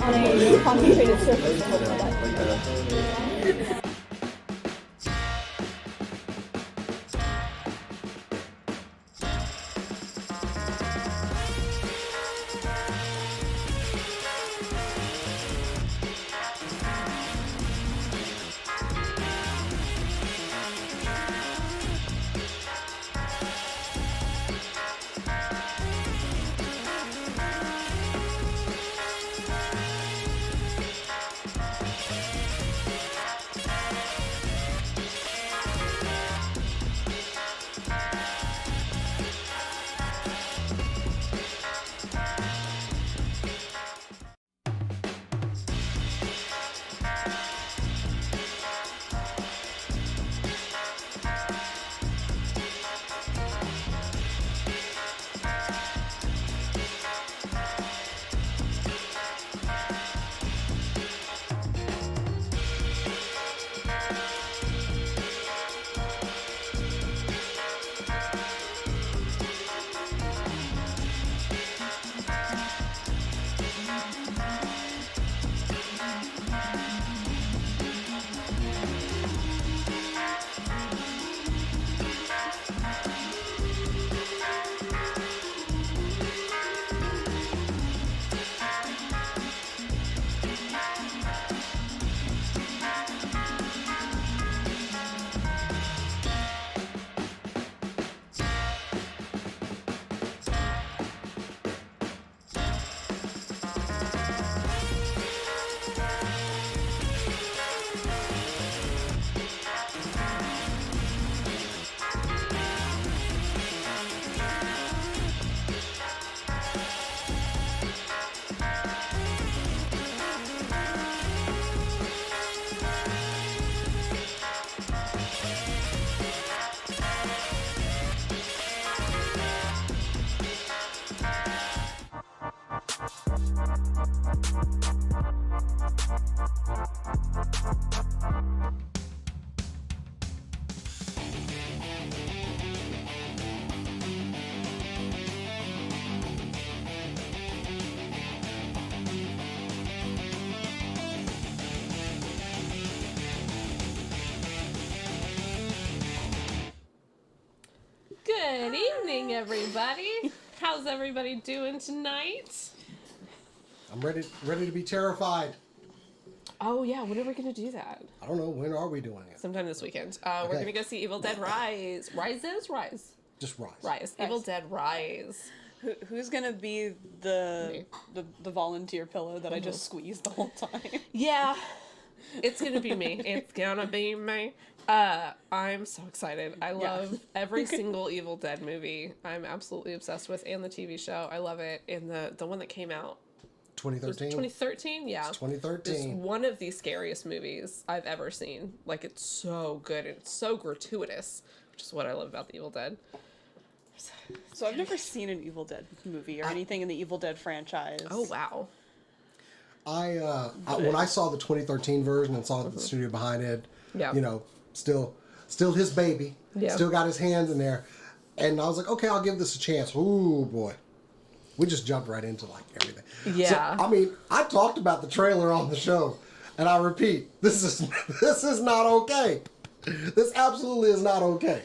on a concentrated surface to hold my breath. Good evening, everybody. How's everybody doing tonight? I'm ready to be terrified. Oh, yeah, when are we going to do that? I don't know. When are we doing it? Sometime this weekend. We're going to go see Evil Dead Rise. Rise. Just Rise. Rise. Evil Dead Rise. Who's gonna be the volunteer pillow that I just squeezed the whole time? Yeah, it's going to be me. It's going to be me. I'm so excited. I love every single Evil Dead movie. I'm absolutely obsessed with, and the TV show. I love it. And the one that came out 2013? 2013, yeah. It's 2013. It's one of the scariest movies I've ever seen. Like, it's so good and it's so gratuitous, which is what I love about the Evil Dead. So I've never seen an Evil Dead movie or anything in the Evil Dead franchise. Oh, wow. When I saw the 2013 version and saw the studio behind it, you know, still his baby, still got his hands in there, and I was like, okay, I'll give this a chance. Ooh, boy. We just jumped right into, like, everything. Yeah. So, I mean, I talked about the trailer on the show, and I repeat, this is not okay. This absolutely is not okay.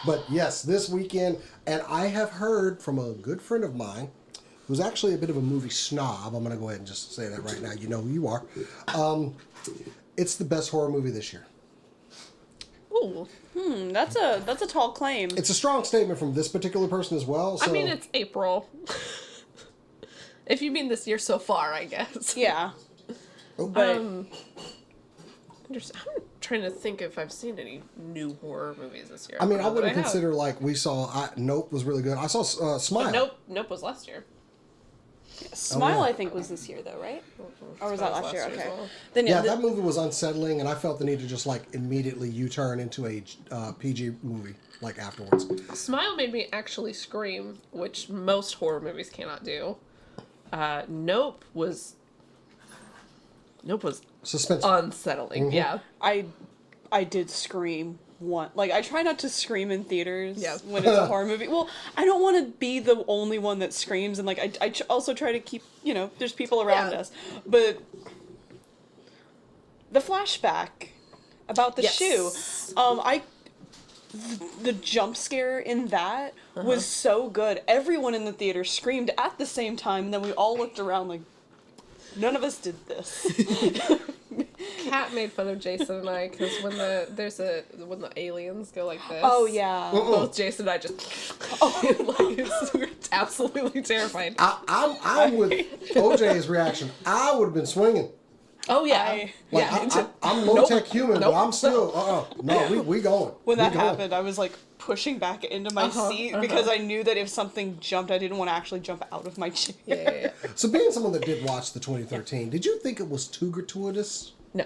But yes, this weekend, and I have heard from a good friend of mine, who's actually a bit of a movie snob. I'm going to go ahead and just say that right now. You know who you are. It's the best horror movie this year. Ooh. That's a tall claim. It's a strong statement from this particular person as well. So. I mean, it's April. If you mean this year so far, I guess. Yeah. But I'm trying to think if I've seen any new horror movies this year. I mean, I wouldn't consider, like, we saw... Nope was really good. I saw Smile. Nope was last year. Smile, I think, was this year, though, right? Or was that last year? Okay. Well. Then, Yeah, that movie was unsettling, and I felt the need to just, like, immediately U-turn into a PG movie, like, afterwards. Smile made me actually scream, which most horror movies cannot do. Nope was Suspense. unsettling. Mm-hmm. Yeah. I did scream want, like, I try not to scream in theaters Yeah. when it's a horror movie. Well, I don't want to be the only one that screams, and, like, I also try to keep, you know, there's people around us. But the flashback about the shoe, the jump scare in that was so good. Everyone in the theater screamed at the same time, and then we all looked around like, none of us did this. Kat made fun of Jason and I because when the aliens go like this. Oh yeah. Both Jason and I just we're absolutely terrified. I'm with OJ's reaction. I would have been swinging. Oh yeah. I'm low tech human, but I'm still we going. When that happened, I was like pushing back into my seat because I knew that if something jumped, I didn't want to actually jump out of my chair. Yeah. So being someone that did watch the 2013, did you think it was too gratuitous? No.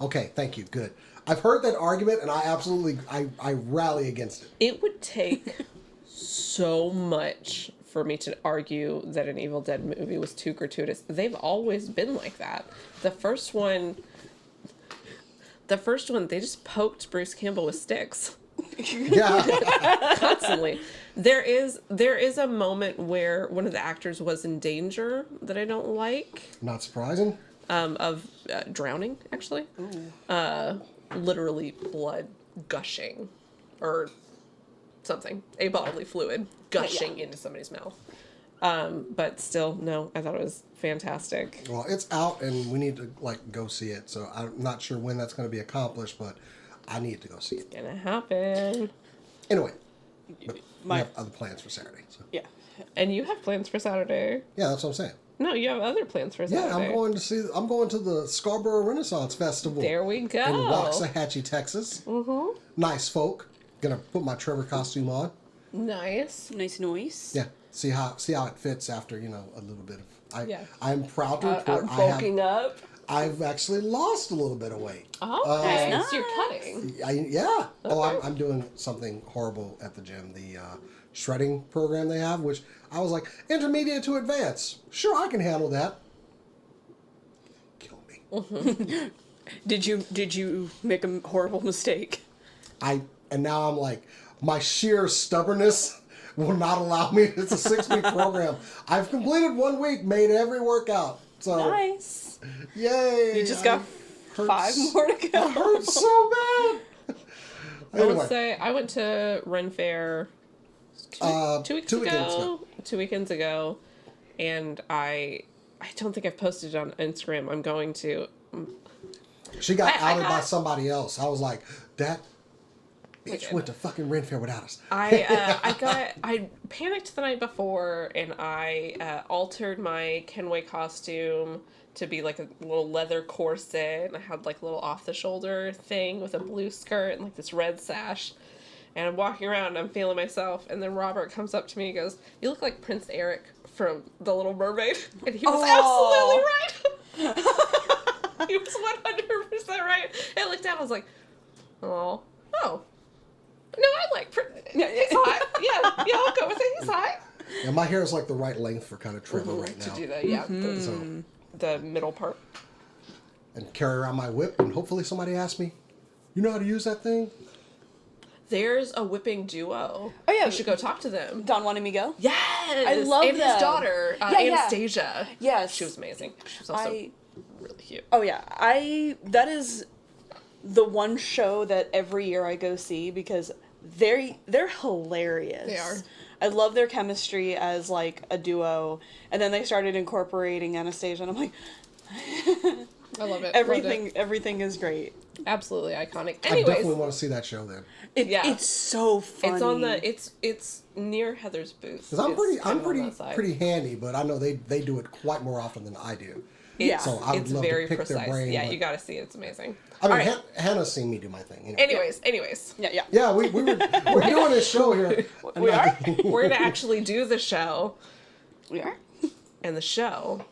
Okay, thank you. Good. I've heard that argument, and I rally against it. It would take so much for me to argue that an Evil Dead movie was too gratuitous. They've always been like that. The first one, they just poked Bruce Campbell with sticks. Yeah. Constantly. There is a moment where one of the actors was in danger that I don't like. Not surprising. Of drowning, actually. Literally blood gushing. Or something. A bodily fluid gushing into somebody's mouth. But still, no, I thought it was fantastic. Well, it's out, and we need to go see it. So I'm not sure when that's going to be accomplished, but I need to go see it. It's gonna happen. Anyway, but we have other plans for Saturday. So. Yeah. And you have plans for Saturday. Yeah, that's what I'm saying. No, you have other plans for Saturday. Yeah, I'm going to the Scarborough Renaissance Festival. There we go. In Waxahachie, Texas. Mm-hmm. Nice folk. Gonna put my Trevor costume on. Nice. Nice. Yeah. See how it fits after a little bit of. I'm proud to report. I'm bulking up. I've actually lost a little bit of weight. Oh, okay. nice. So you're cutting. Yeah. Okay. Oh, I'm doing something horrible at the gym. The shredding program they have, which I was like, intermediate to advanced. Sure, I can handle that. Kill me. Mm-hmm. Did you make a horrible mistake? And now I'm like, my sheer stubbornness will not allow me. It's a 6-week program. I've completed 1 week, made every workout. So Nice. Yay! You just got 5 more to go. It hurts so bad. I will say I went to Ren Fair 2 weeks ago. 2 weekends ago, and I don't think I've posted it on Instagram. I'm going to. She got outed by somebody else. I was like, that bitch went to fucking Ren Fair without us. I panicked the night before, and I altered my Kenway costume to be like a little leather corset, and I had like a little off the shoulder thing with a blue skirt and like this red sash. And I'm walking around and I'm feeling myself, and then Robert comes up to me and goes, "You look like Prince Eric from The Little Mermaid." And he was absolutely right. He was 100% right. And I looked down, I was like, oh. No, I like Prince. He's hot. Yeah, I'll go with it. He's hot. Yeah, my hair is like the right length for kind of Trevor right now. To do that, yeah. The middle part. And carry around my whip, and hopefully somebody asks me, "You know how to use that thing?" There's a whipping duo. Oh yeah, you should go talk to them. Don wanted me go. Yes, I love and them. his daughter Anastasia. Yes, she was amazing. She was also really cute. Oh yeah, that is the one show that every year I go see because they're hilarious. They are. I love their chemistry as like a duo, and then they started incorporating Anastasia, and I'm like, I love it. Everything is great. Absolutely iconic. Anyways, I definitely want to see that show then. It's so funny. It's on it's near Heather's booth. Because I'm pretty handy, but I know they do it quite more often than I do. So I would love to pick their brain. Yeah, you got to see it. It's amazing. I mean, Hannah's seen me do my thing. Anyways. Yeah. Yeah, we're doing this show here. We are? We're going to actually do the show. We are? And the show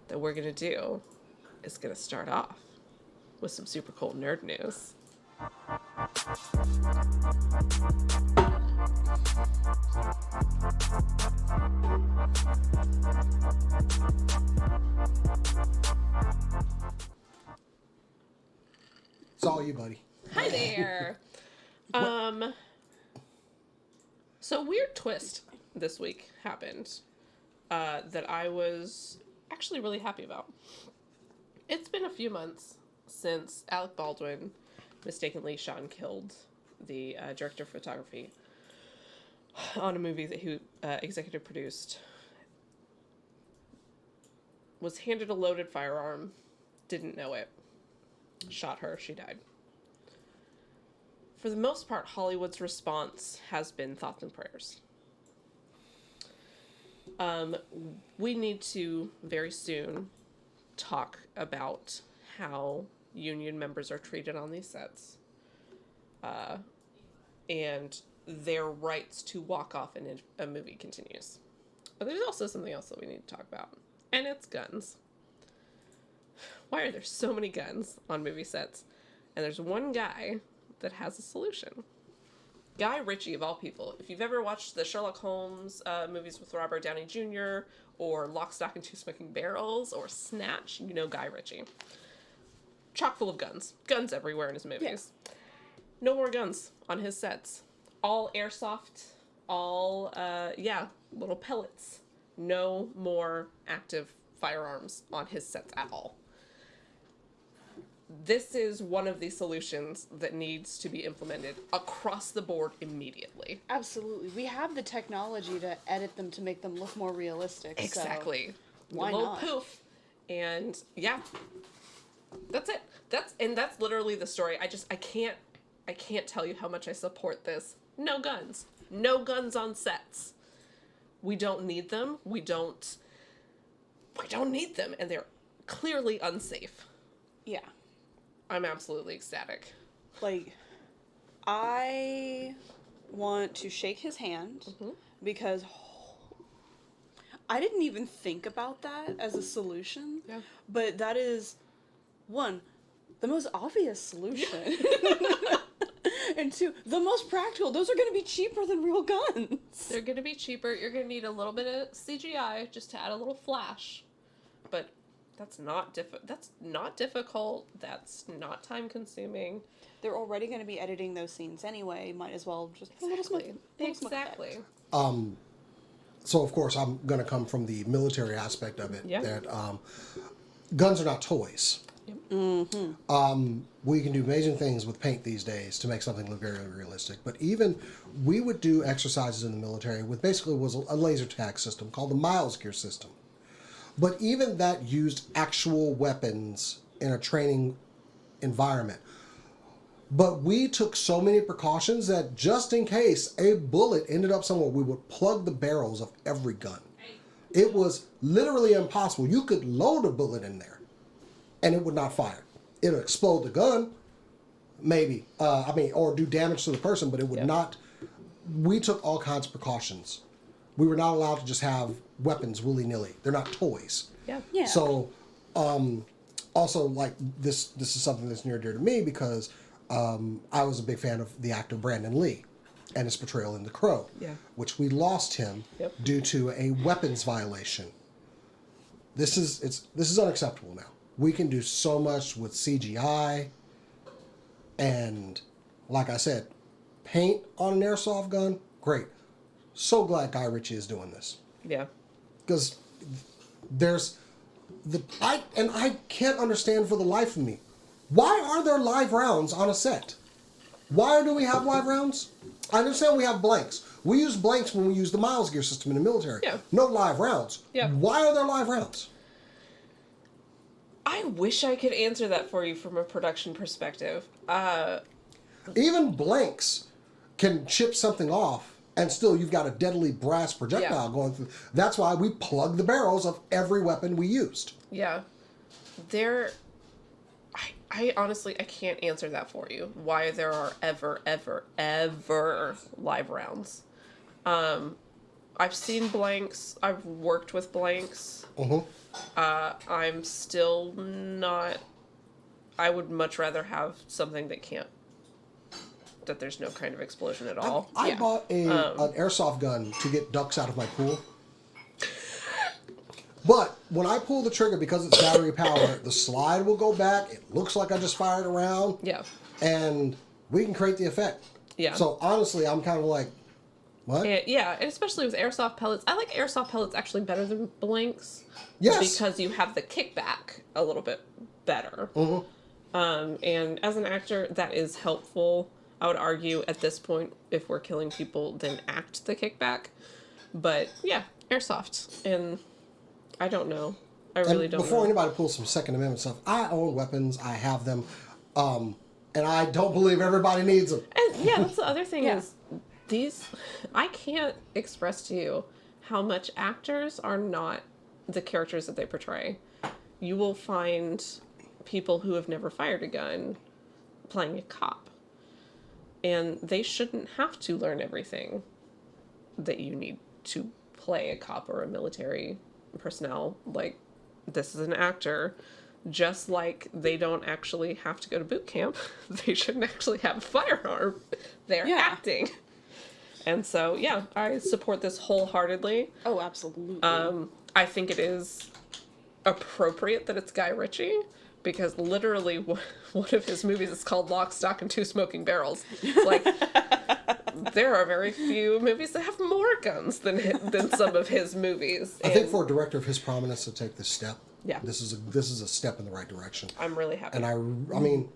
that we're going to do is going to start off with some super cool nerd news. It's all you, buddy. Hi there. So weird twist this week happened that I was actually really happy about. It's been a few months since Alec Baldwin mistakenly shot and killed the director of photography on a movie that he executive produced. Was handed a loaded firearm, didn't know it, shot her, she died. For the most part, Hollywood's response has been thoughts and prayers. We need to very soon talk about how union members are treated on these sets, and their rights to walk off and a movie continues. But there's also something else that we need to talk about, and it's guns. Why are there so many guns on movie sets? And there's one guy that has a solution. Guy Ritchie, of all people. If you've ever watched the Sherlock Holmes movies with Robert Downey Jr., or Lock, Stock, and Two Smoking Barrels, or Snatch, you know Guy Ritchie. Chock full of guns. Guns everywhere in his movies. Yeah. No more guns on his sets. All airsoft, all, little pellets. No more active firearms on his sets at all. This is one of the solutions that needs to be implemented across the board immediately. Absolutely. We have the technology to edit them to make them look more realistic. Exactly. So why a little not? poof. And yeah. That's it. That's literally the story. I can't tell you how much I support this. No guns. No guns on sets. We don't need them. We don't need them, and they're clearly unsafe. Yeah. I'm absolutely ecstatic. Like, I want to shake his hand because I didn't even think about that as a solution. Yeah. But that is, one, the most obvious solution. And two, the most practical. Those are going to be cheaper than real guns. They're going to be cheaper. You're going to need a little bit of CGI just to add a little flash. But that's not difficult. That's not time consuming. They're already going to be editing those scenes anyway. Might as well just put a little smoke. Exactly. So of course I'm going to come from the military aspect of it. Yeah. That guns are not toys. Yep. Mm-hmm. We can do amazing things with paint these days to make something look very realistic. But even we would do exercises in the military with basically was a laser tag system called the Miles Gear system. But even that used actual weapons in a training environment. But we took so many precautions that just in case a bullet ended up somewhere, we would plug the barrels of every gun. It was literally impossible. You could load a bullet in there and it would not fire. It would explode the gun, maybe, or do damage to the person, but it would not. We took all kinds of precautions. We were not allowed to just have weapons willy-nilly. They're not toys. Yeah. So, also, like, this is something that's near and dear to me because I was a big fan of the actor Brandon Lee and his portrayal in The Crow, which we lost him due to a weapons violation. This is unacceptable now. We can do so much with CGI, and like I said, paint on an airsoft gun, great. So glad Guy Ritchie is doing this. Yeah. Because there's I can't understand for the life of me, why are there live rounds on a set? Why do we have live rounds? I understand we have blanks. We use blanks when we use the Miles Gear system in the military. Yeah. No live rounds. Yeah. Why are there live rounds? I wish I could answer that for you from a production perspective. Even blanks can chip something off, and still you've got a deadly brass projectile going through. That's why we plug the barrels of every weapon we used. Yeah. I honestly, I can't answer that for you. Why there are ever live rounds. I've seen blanks. I've worked with blanks. I'm still not... I would much rather have something that there's no kind of explosion at all. I bought an airsoft gun to get ducks out of my pool. But when I pull the trigger, because it's battery powered, the slide will go back. It looks like I just fired a round. Yeah. And we can create the effect. Yeah. So honestly, I'm kind of like, what? And especially with airsoft pellets. I like airsoft pellets actually better than blanks. Yes. Because you have the kickback a little bit better. And as an actor, that is helpful. I would argue at this point, if we're killing people, then act the kickback. But yeah, airsoft. And I don't know. I really don't know. Before anybody pulls some Second Amendment stuff, I own weapons. I have them. And I don't believe everybody needs them. And yeah, that's the other thing is I can't express to you how much actors are not the characters that they portray. You will find people who have never fired a gun playing a cop. And they shouldn't have to learn everything that you need to play a cop or a military personnel. Like, this is an actor. Just like they don't actually have to go to boot camp, they shouldn't actually have a firearm. They're acting. And so, yeah, I support this wholeheartedly. Oh, absolutely. I think it is appropriate that it's Guy Ritchie, because literally one of his movies is called Lock, Stock, and Two Smoking Barrels. Like, there are very few movies that have more guns than some of his movies. I think for a director of his prominence to take this step, yeah, this is a step in the right direction. I'm really happy. And I mean,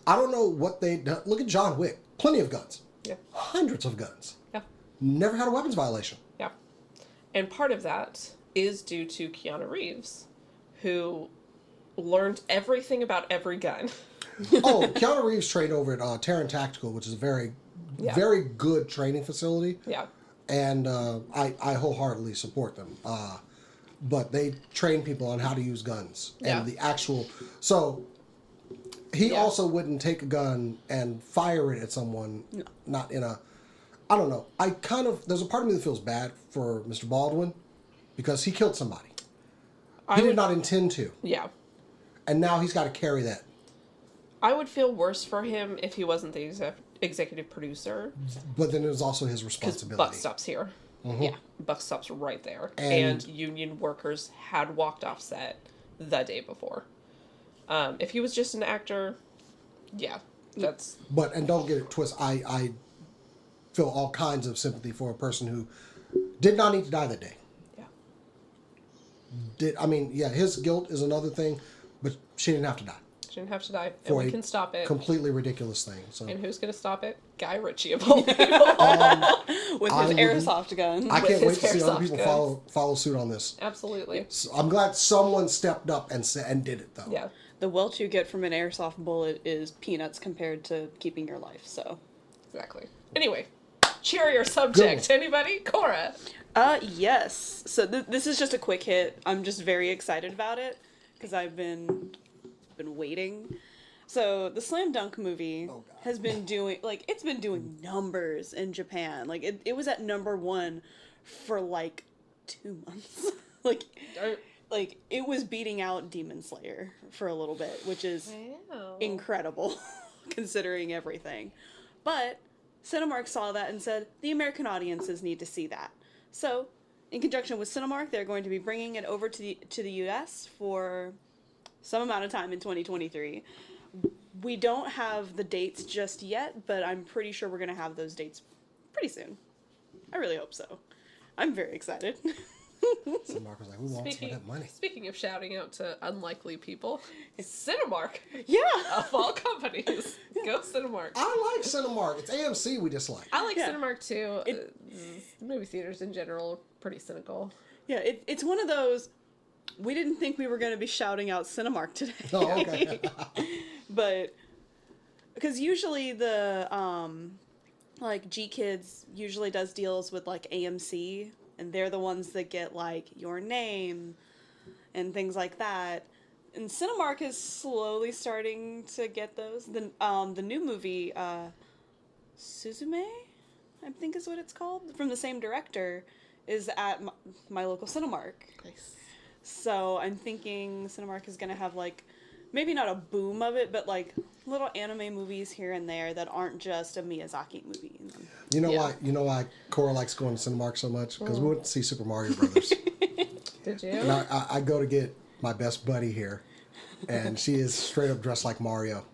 I don't know what they look at John Wick. Plenty of guns. Yeah. Hundreds of guns. Yeah. Never had a weapons violation. Yeah. And part of that is due to Keanu Reeves, who learned everything about every gun. Oh, Keanu Reeves trained over at Terran Tactical, which is a very good training facility. Yeah. And I wholeheartedly support them. But they train people on how to use guns. And the actual... So, he also wouldn't take a gun and fire it at someone, not in a... I don't know. There's a part of me that feels bad for Mr. Baldwin, because he killed somebody. He did not intend to. Yeah. And now he's got to carry that. I would feel worse for him if he wasn't the executive producer. But then it was also his responsibility. Buck stops here. Mm-hmm. Yeah, Buck stops right there. And union workers had walked off set the day before. If he was just an actor, that's... But, and don't get it twisted, I feel all kinds of sympathy for a person who did not need to die that day. Yeah. His guilt is another thing, but she didn't have to die. She didn't have to die, and we can stop it. Completely ridiculous thing. So. And who's going to stop it? Guy Ritchie of all people. With his airsoft gun. I can't wait to see other people follow suit on this. Absolutely. So I'm glad someone stepped up and did it, though. Yeah. The welch you get from an airsoft bullet is peanuts compared to keeping your life, so. Exactly. Anyway, cheerier subject. Anybody? Cora. Yes. So this is just a quick hit. I'm just very excited about it because I've been waiting. So the Slam Dunk movie has been doing it's been doing numbers in Japan. Like it was at #1 for 2 months. like it was beating out Demon Slayer for a little bit, which is incredible considering everything. But Cinemark saw that and said the American audiences need to see that. So, in conjunction with Cinemark, they're going to be bringing it over to the U.S. for some amount of time in 2023. We don't have the dates just yet, but I'm pretty sure we're going to have those dates pretty soon. I really hope so. I'm very excited. Cinemark was like, we want some of that money. Speaking of shouting out to unlikely people, Cinemark. Yeah. Of all companies. Go Cinemark. I like Cinemark. It's AMC we dislike. I like Cinemark too. Movie theaters in general are pretty cynical. Yeah, it's one of those, we didn't think we were going to be shouting out Cinemark today. Oh, okay. But, because usually the, G Kids usually does deals with, AMC, and they're the ones that get, Your Name and things like that. And Cinemark is slowly starting to get those. The new movie, Suzume, I think is what it's called, from the same director, is at my local Cinemark. Nice. So I'm thinking Cinemark is going to have, maybe not a boom of it, but, little anime movies here and there that aren't just a Miyazaki movie. You know why Cora likes going to Cinemark so much? Because we went to see Super Mario Brothers. Did you? And I go to get my best buddy here, and she is straight up dressed like Mario.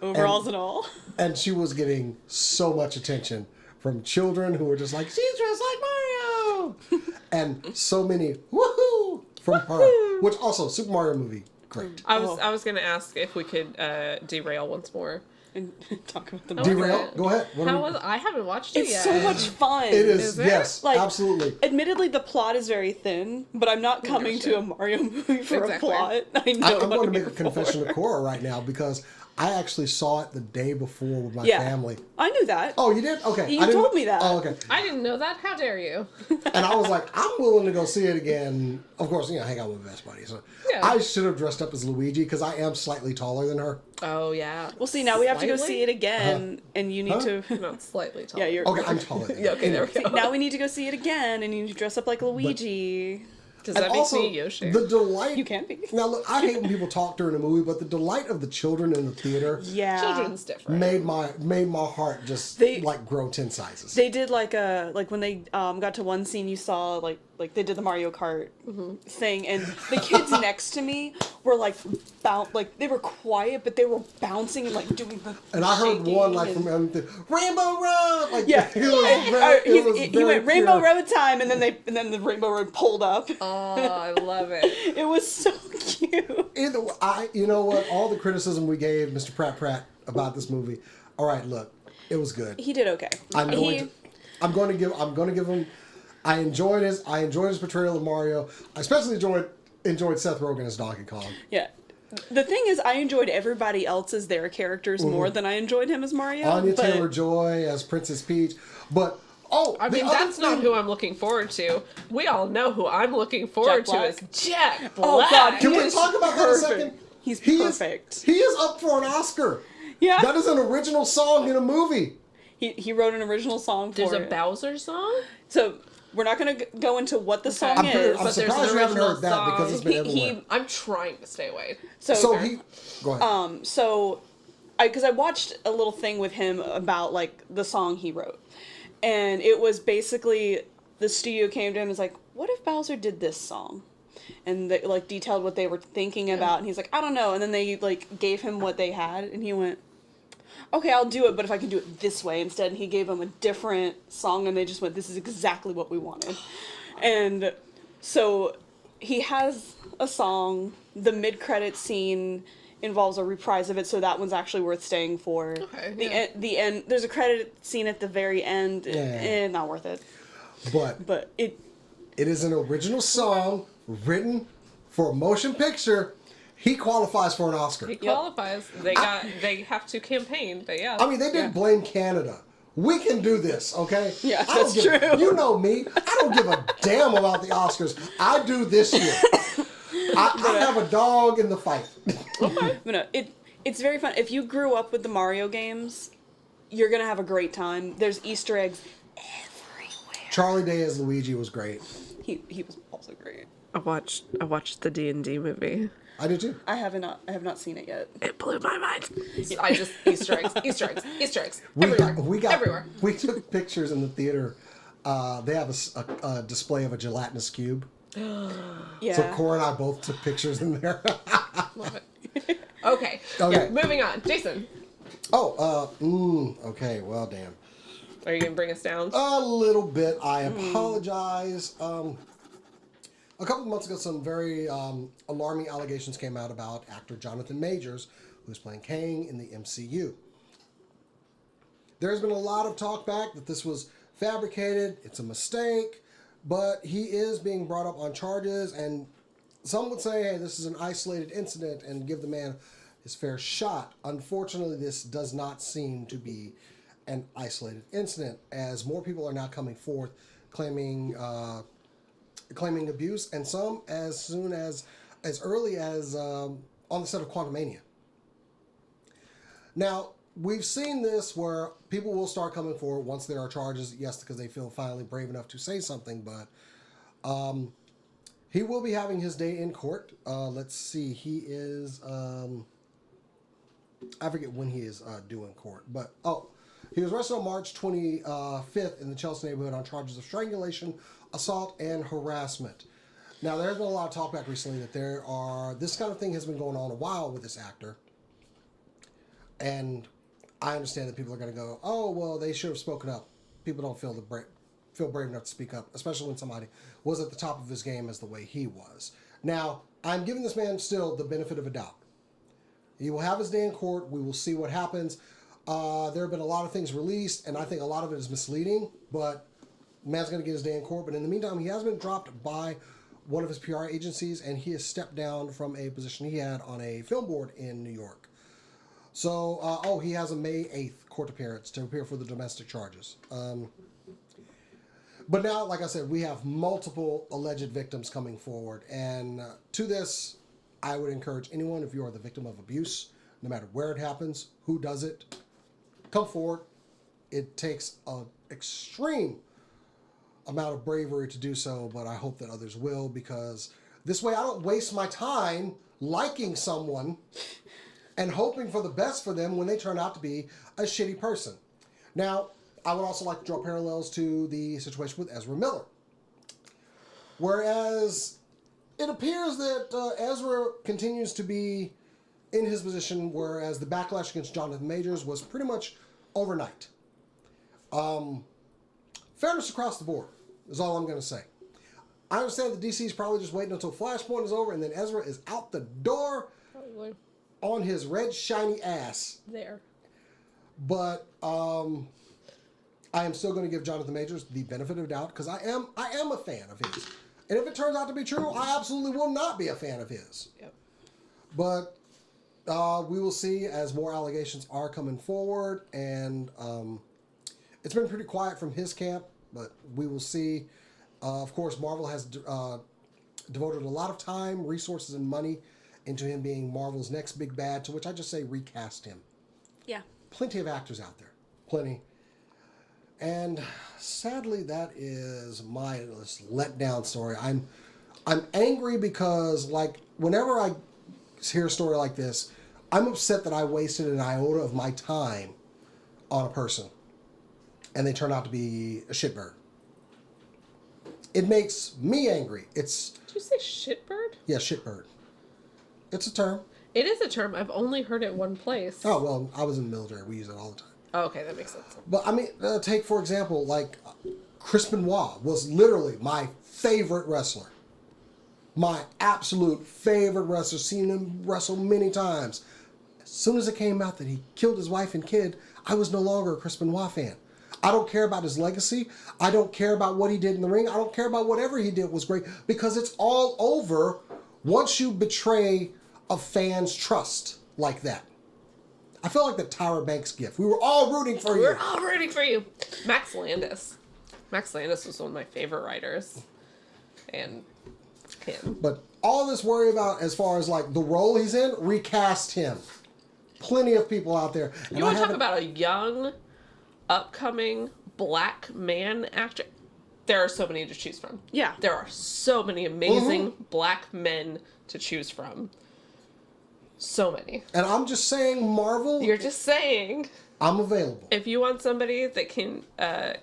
Overalls and all. And she was getting so much attention from children who were just like, she's dressed like Mario! And so many woohoo from her. Which also, Super Mario movie, great. I was going to ask if we could derail once more. And talk about the Derail? Go ahead. I haven't watched it yet. It's so much fun. It is it? yes, Like, absolutely. Admittedly, the plot is very thin, but I'm not coming to a Mario movie for a plot. I know I'm going to make a for. confession to Cora right now because I actually saw it the day before with my family. I knew that. Oh, you did? Okay. You told me that. Oh, okay. I didn't know that. How dare you? And I was like, I'm willing to go see it again. Of course, hang out with my best buddy. So I should have dressed up as Luigi because I am slightly taller than her. Oh, yeah. Well, see, now we have to go see it again, and you need to... Not slightly taller. Yeah, you're... Okay, I'm taller than you. Yeah, okay, there we go. Now we need to go see it again, and you need to dress up like Luigi. Does And that make also, me Yoshi? the delight... You can be. Now, look, I hate when people talk during a movie, but the delight of the children in the theater Yeah. Children's different. made my heart just, grow 10 sizes. They did, like when they got to one scene, you saw, like they did the Mario Kart thing, and the kids next to me were, they were quiet, but they were bouncing and, doing the And I heard one, from Rainbow Road! Like, Yeah. He went Rainbow pure. Road time, and then the Rainbow Road pulled up. Oh, I love it. It was so cute. You know what? All the criticism we gave Mr. Pratt about this movie. All right, look, it was good. He did okay. I'm going to give him. I enjoyed his portrayal of Mario. I especially enjoyed Seth Rogen as Donkey Kong. Yeah. The thing is, I enjoyed everybody else as their characters more than I enjoyed him as Mario. Anya Taylor-Joy as Princess Peach, but. Oh, I mean, that's not who I'm looking forward to. We all know who I'm looking forward to is Jack Black. Oh, God. Can we talk about that a second? He's perfect. He is up for an Oscar. Yeah. That is an original song in a movie. He wrote an original song for it. There's a Bowser song? So, we're not going to go into what the song is. I'm But there's surprised an you haven't original heard that song. because it's been everywhere. I'm trying to stay away. So go ahead. Because I watched a little thing with him about, the song he wrote. And it was basically, the studio came to him and was like, what if Bowser did this song? And they, detailed what they were thinking about. And he's like, I don't know. And then they, gave him what they had. And he went, okay, I'll do it, but if I can do it this way instead. And he gave them a different song. And they just went, this is exactly what we wanted. And so he has a song. The mid-credit scene involves a reprise of it, so that one's actually worth staying for. Okay, The end, there's a credit scene at the very end. Not worth it. But it is an original song written for a motion picture. He qualifies for an Oscar. He qualifies. They have to campaign, but yeah. I mean, they did Blame Canada. We can do this, okay? Yeah, that's true. You know me. I don't give a damn about the Oscars. I do this year. I have a dog in the fight. Okay. No, it's very fun. If you grew up with the Mario games, you're going to have a great time. There's Easter eggs everywhere. Charlie Day as Luigi was great. He was also great. I watched the D&D movie. I did too. I have not seen it yet. It blew my mind. I just Easter eggs. Everywhere. We took pictures in the theater. They have a display of a gelatinous cube. Yeah. So Cora and I both took pictures in there. Love it. Okay. Yeah, moving on. Jason. Okay. Well, damn. Are you gonna bring us down? A little bit. I apologize. A couple of months ago, some very alarming allegations came out about actor Jonathan Majors, who's playing Kang in the MCU. There's been a lot of talk back that this was fabricated, it's a mistake, but he is being brought up on charges, and some would say, hey, this is an isolated incident and give the man his fair shot. Unfortunately, this does not seem to be an isolated incident, as more people are now coming forth claiming abuse, and some as soon as early as on the set of Quantumania. Now, we've seen this where people will start coming forward once there are charges, yes, because they feel finally brave enough to say something, but he will be having his day in court. Let's see, he is, I forget when he is due in court, but, he was arrested on March 25th in the Chelsea neighborhood on charges of strangulation, assault, and harassment. Now, there's been a lot of talk back recently that this kind of thing has been going on a while with this actor. and I understand that people are going to go, oh, well, they should have spoken up. People don't feel brave enough to speak up, especially when somebody was at the top of his game as the way he was. Now, I'm giving this man still the benefit of a doubt. He will have his day in court. We will see what happens. There have been a lot of things released, and I think a lot of it is misleading, but man's going to get his day in court. But in the meantime, he has been dropped by one of his PR agencies, and he has stepped down from a position he had on a film board in New York. So, he has a May 8th court appearance to appear for the domestic charges. But now, like I said, we have multiple alleged victims coming forward. And to this, I would encourage anyone, if you are the victim of abuse, no matter where it happens, who does it, come forward. It takes an extreme amount of bravery to do so, but I hope that others will, because this way I don't waste my time liking someone and hoping for the best for them when they turn out to be a shitty person. Now, I would also like to draw parallels to the situation with Ezra Miller. Whereas it appears that Ezra continues to be in his position, whereas the backlash against Jonathan Majors was pretty much overnight. Fairness across the board is all I'm going to say. I understand that DC is probably just waiting until Flashpoint is over and then Ezra is out the door Probably. on his red shiny ass. There. But I am still going to give Jonathan Majors the benefit of doubt because I am a fan of his. And if it turns out to be true, I absolutely will not be a fan of his. Yep. But we will see as more allegations are coming forward, and it's been pretty quiet from his camp, but we will see. Of course, Marvel has devoted a lot of time, resources, and money into him being Marvel's next big bad, to which I just say recast him. Yeah. Plenty of actors out there. Plenty. And sadly, that is my letdown story. I'm angry because, like, whenever I hear a story like this, I'm upset that I wasted an iota of my time on a person, and they turn out to be a shitbird. It makes me angry. Did you say shitbird? Yeah, shitbird. It's a term. It is a term. I've only heard it one place. Oh, well, I was in the military. We use it all the time. Oh, okay, that makes sense. But, I mean, take, for example, like, Chris Benoit was literally my favorite wrestler. My absolute favorite wrestler. Seen him wrestle many times. As soon as it came out that he killed his wife and kid, I was no longer a Chris Benoit fan. I don't care about his legacy. I don't care about what he did in the ring. I don't care about whatever he did was great, because it's all over once you betray a fan's trust like that. I feel like the Tyra Banks gift. We were all rooting for you. We're all rooting for you. Max Landis. Max Landis was one of my favorite writers. And him. But all this worry about as far as like the role he's in, recast him. Plenty of people out there. And you want to talk about a young, upcoming black man actor? There are so many to choose from. Yeah. There are so many amazing black men to choose from. So many. And I'm just saying, Marvel. You're just saying. I'm available. If you want somebody that can that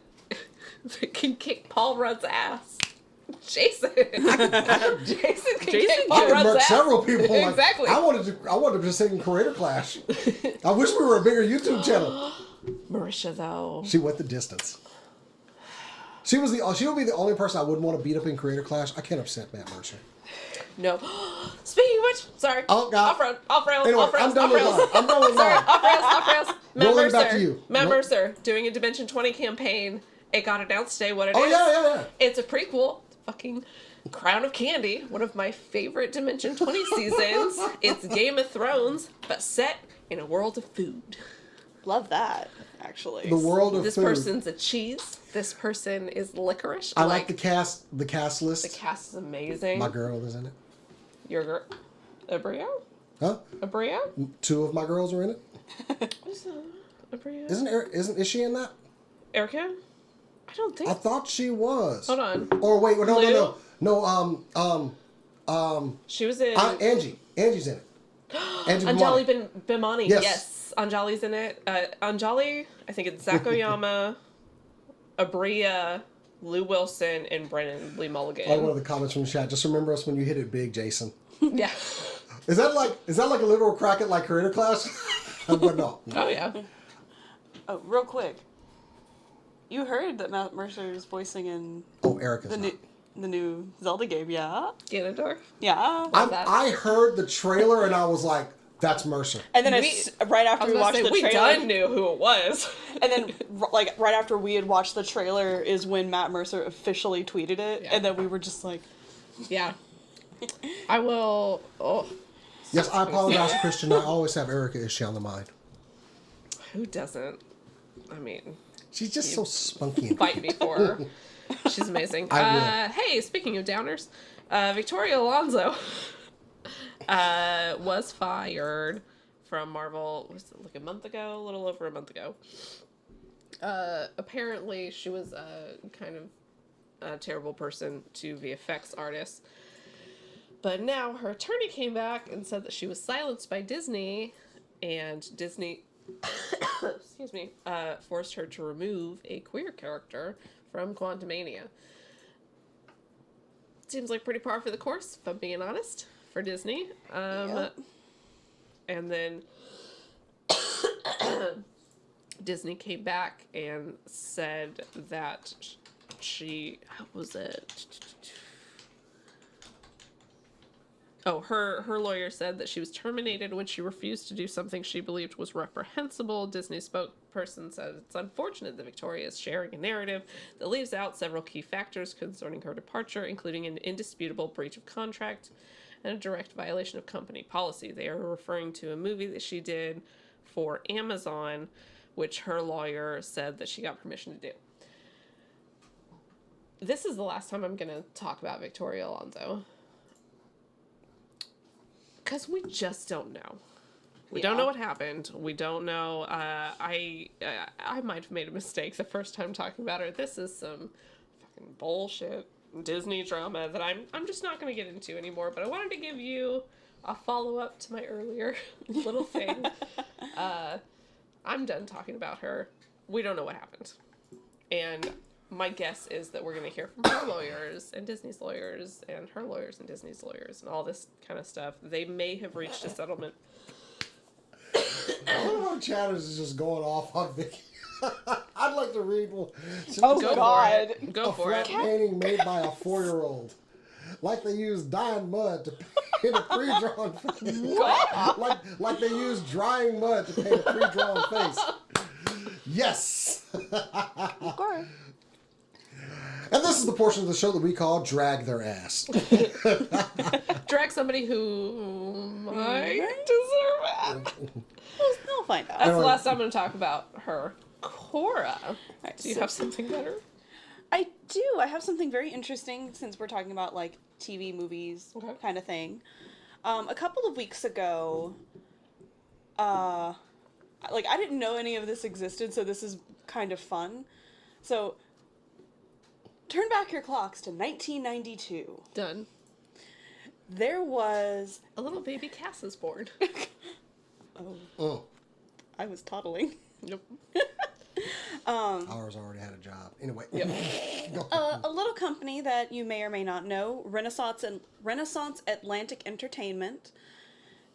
can kick Paul Rudd's ass, Jason. Jason can kick Paul Rudd's ass. Several people. Exactly. I wanted to just sing Creator Clash. I wish we were a bigger YouTube channel. Marisha, though. She went the distance. She would be the only person I wouldn't want to beat up in Creator Clash. I can't upset Matt Mercer. No. Speaking of which, sorry. Oh, God. Off rails. Anyway, I'm done with mine. I'm done with Sorry, mine. off rails. Matt Rolling Mercer. back to you. Matt Nope. Mercer doing a Dimension 20 campaign. It got announced today what it is. Oh, yeah. It's a prequel. Fucking Crown of Candy. One of my favorite Dimension 20 seasons. It's Game of Thrones, but set in a world of food. Love that, actually. The world of This food. person's a cheese. This person is licorice. I like the cast list. The cast is amazing. My girl is in it. Your girl. Abria? Huh? Abria? 2 of my girls are in it. Who's Abria? Isn't she in that? Erica? I don't think. I thought she was. Hold on. Or wait, no. She was in. Angie. Angie's in it. Angie Anjali Bimani. Yes. Yes. Anjali's in it. Anjali, I think it's Zach Oyama, Abria, Lou Wilson, and Brennan Lee Mulligan. Like one of the comments from the chat. Just remember us when you hit it big, Jason. Yeah. Is that like a literal crack at like Creator Class? But no. Oh, yeah. Oh, real quick. You heard that Matt Mercer is voicing in Erica's the new Zelda game, yeah? Ganondorf? Yeah. I heard the trailer and I was like, that's Mercer. And then right after we watched the trailer... We done knew who it was. And then, like, right after we had watched the trailer is when Matt Mercer officially tweeted it. Yeah. And then we were just like... Yeah. I will... Oh. Yes, I apologize, Christian. I always have Erica Ishii on the mind. Who doesn't? I mean... She's just so spunky. Fight me for her. She's amazing. Hey, speaking of downers, Victoria Alonso was fired from Marvel, was it like a month ago? A little over a month ago. Apparently, she was kind of a terrible person to VFX artists. But now her attorney came back and said that she was silenced by Disney, and Disney... excuse me, forced her to remove a queer character from Quantumania. Seems like pretty par for the course, if I'm being honest, for Disney. Yep. And then Disney came back and said that she... How was it? Oh, her lawyer said that she was terminated when she refused to do something she believed was reprehensible. Disney spokesperson said it's unfortunate that Victoria is sharing a narrative that leaves out several key factors concerning her departure, including an indisputable breach of contract and a direct violation of company policy. They are referring to a movie that she did for Amazon, which her lawyer said that she got permission to do. This is the last time I'm going to talk about Victoria Alonso. Because we just don't know. We don't know what happened. We don't know. I might have made a mistake the first time talking about her. This is some fucking bullshit Disney drama that I'm just not going to get into anymore. But I wanted to give you a follow-up to my earlier little thing. I'm done talking about her. We don't know what happened. And my guess is that we're going to hear from her lawyers and Disney's lawyers and her lawyers and Disney's lawyers and all this kind of stuff. They may have reached a settlement. I wonder how Chatters is just going off on Vicky. I'd like to read Go for it. Painting made by a 4-year-old. Like they used dying mud to paint a pre-drawn face. What? Like they used drying mud to paint a pre-drawn face. Yes! Okay. And this is the portion of the show that we call Drag Their Ass. Drag somebody who might deserve it. We'll find out. That's the last time I'm going to talk about her. Cora. Right, do you have something better? I do. I have something very interesting since we're talking about, like, TV, movies, kind of thing. A couple of weeks ago, I didn't know any of this existed, so this is kind of fun. So... Turn back your clocks to 1992. Done. There was... A little baby Cass is born. Oh. I was toddling. Yep. Ours already had a job. Anyway. Yep. A little company that you may or may not know, Renaissance Atlantic Entertainment,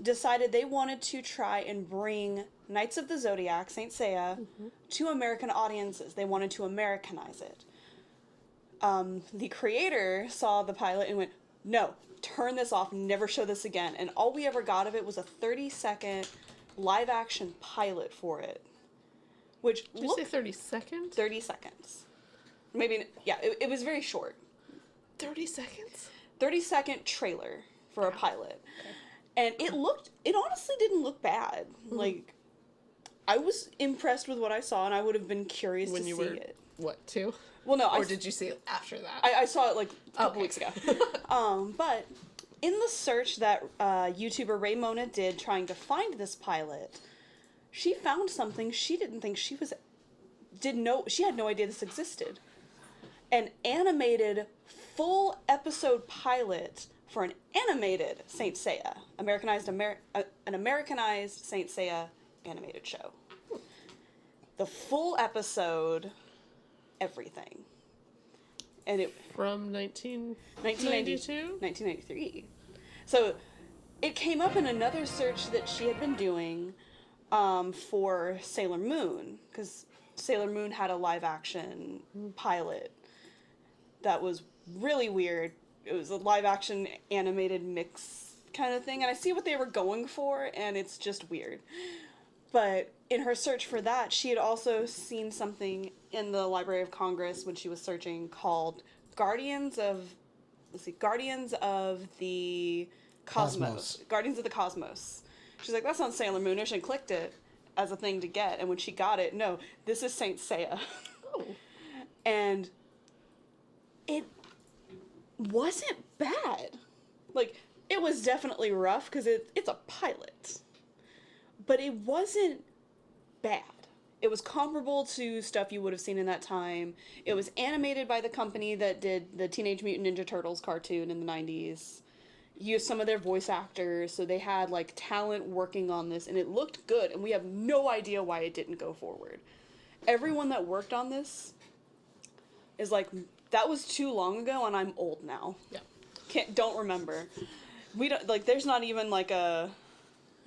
decided they wanted to try and bring Knights of the Zodiac, Saint Seiya, to American audiences. They wanted to Americanize it. The creator saw the pilot and went, no, turn this off, never show this again. And all we ever got of it was a 30-second live-action pilot for it. Which, Did you say 30 seconds? 30 seconds. Maybe, yeah, it was very short. 30 seconds? 30-second trailer for a pilot. Okay. And it honestly didn't look bad. Like, I was impressed with what I saw, and I would have been curious to see it. What, 2? Well, no. Or did you see it after that? I saw it, like, a couple weeks ago. But in the search that YouTuber Raymona did trying to find this pilot, she found something she didn't think she had no idea this existed. An animated full episode pilot for an animated Saint Seiya, an Americanized Saint Seiya animated show. The full episode, everything. And it from 1992? 1993. So it came up in another search that she had been doing. for Sailor Moon, because Sailor Moon had a live action pilot that was really weird. It was a live action animated mix kind of thing, and I see what they were going for, and it's just weird. But in her search for that, she had also seen something in the Library of Congress when she was searching called Guardians of the Cosmos. Guardians of the Cosmos. She's like, that sounds Sailor Moonish, and clicked it as a thing to get. And when she got it, no, this is Saint Seiya. Oh. And it wasn't bad. Like, it was definitely rough because it's a pilot. But it wasn't bad. It was comparable to stuff you would have seen in that time. It was animated by the company that did the Teenage Mutant Ninja Turtles cartoon in the 90s. Used some of their voice actors, so they had, like, talent working on this, and it looked good, and we have no idea why it didn't go forward. Everyone that worked on this is like, that was too long ago, and I'm old now. Yeah. Don't remember. We don't, like, there's not even, like, there's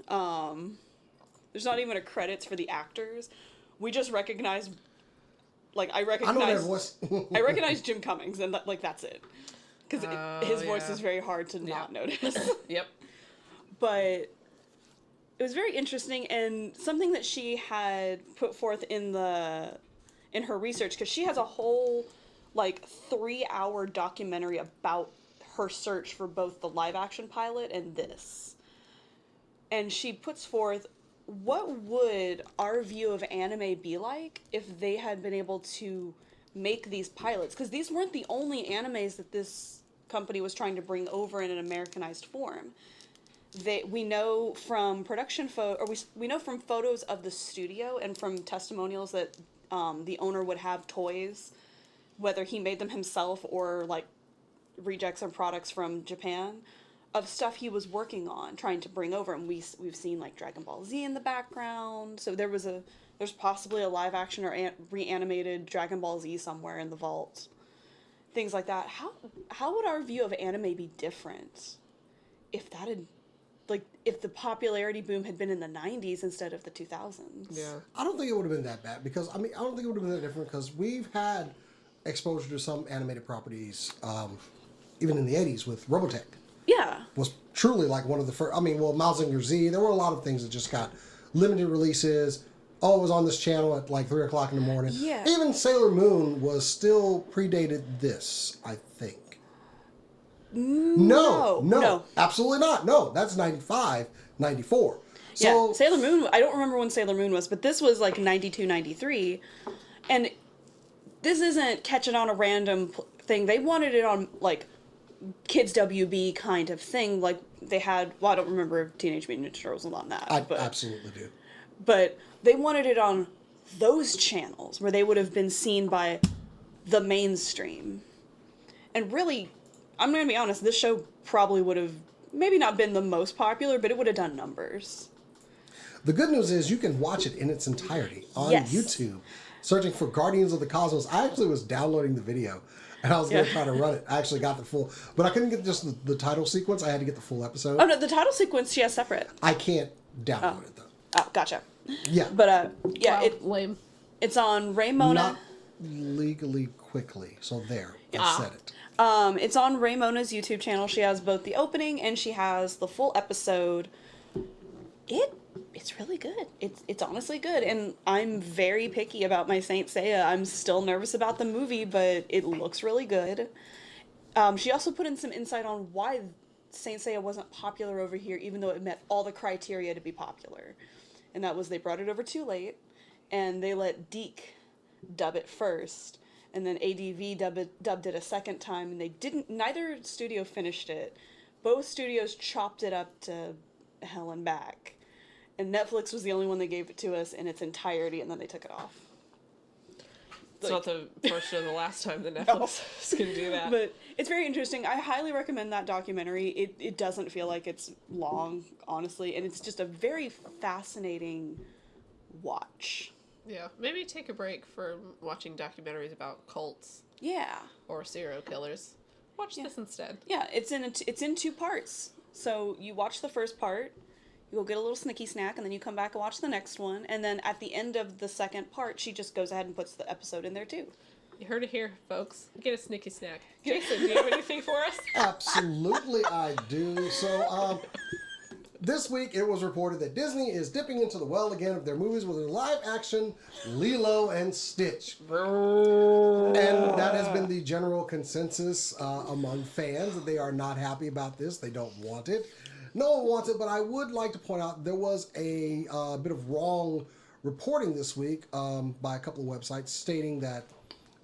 not even a credits for the actors. We just recognize, like, I know their voice. I recognize Jim Cummings, and that's it. Because his voice is very hard to not notice. Yep. But it was very interesting, and something that she had put forth in her research, because she has a whole, like, 3-hour documentary about her search for both the live-action pilot and this. And she puts forth, what would our view of anime be like if they had been able to make these pilots? Because these weren't the only animes that this company was trying to bring over in an Americanized form. We know from we know from photos of the studio and from testimonials that the owner would have toys, whether he made them himself or, like, rejects or products from Japan, of stuff he was working on, trying to bring over. And we've seen, like, Dragon Ball Z in the background. So there's possibly a live action or reanimated Dragon Ball Z somewhere in the vault. Things like that. How would our view of anime be different if that had, like, if the popularity boom had been in the 90s instead of the 2000s? Yeah. I don't think it would have been that bad, because, I don't think it would have been that different, because we've had exposure to some animated properties, even in the 80s with Robotech. Yeah. Was truly, like, one of the first. Mazinger Z. There were a lot of things that just got limited releases. Oh, it was on this channel at, like, 3 o'clock in the morning. Yeah. Even Sailor Moon was still predated this, I think. No. Absolutely not. No, that's 95, 94. So, yeah, Sailor Moon, I don't remember when Sailor Moon was, but this was, like, 92, 93. And this isn't catching on a random thing. They wanted it on, like, Kids WB kind of thing, like they had. Well, I don't remember if Teenage Mutant Ninja Turtles was on that. I absolutely do. But they wanted it on those channels where they would have been seen by the mainstream. And really, I'm going to be honest, this show probably would have maybe not been the most popular, but it would have done numbers. The good news is you can watch it in its entirety on YouTube, searching for Guardians of the Cosmos. I actually was downloading the video, and I was going to try to run it. I actually got the full, but I couldn't get just the title sequence. I had to get the full episode. Oh, no, the title sequence she has separate. I can't download it, though. Oh, gotcha. Yeah. But, yeah, wow, lame. It's on Raymona. Not legally quickly, so there. I said it. It's on Raymona's YouTube channel. She has both the opening and she has the full episode. It's really good. It's honestly good, and I'm very picky about my Saint Seiya. I'm still nervous about the movie, but it looks really good. She also put in some insight on why Saint Seiya wasn't popular over here, even though it met all the criteria to be popular. And that was they brought it over too late, and they let Deke dub it first, and then ADV dubbed it a second time, and neither studio finished it. Both studios chopped it up to hell and back. And Netflix was the only one that gave it to us in its entirety, and then they took it off. It's not the first or the last time that Netflix can do that. But it's very interesting. I highly recommend that documentary. It doesn't feel like it's long, honestly, and it's just a very fascinating watch. Yeah, maybe take a break from watching documentaries about cults. Yeah. Or serial killers. Watch this instead. Yeah, it's in 2 parts. So you watch the first part, you go get a little snicky snack, and then you come back and watch the next one. And then at the end of the second part, she just goes ahead and puts the episode in there too. You heard it here, folks. Get a snicky snack. Jason, do you have anything for us? Absolutely, I do. So, this week it was reported that Disney is dipping into the well again of their movies with a live-action Lilo and Stitch. And that has been the general consensus among fans that they are not happy about this. They don't want it. No one wants it, but I would like to point out there was a bit of wrong reporting this week by a couple of websites stating that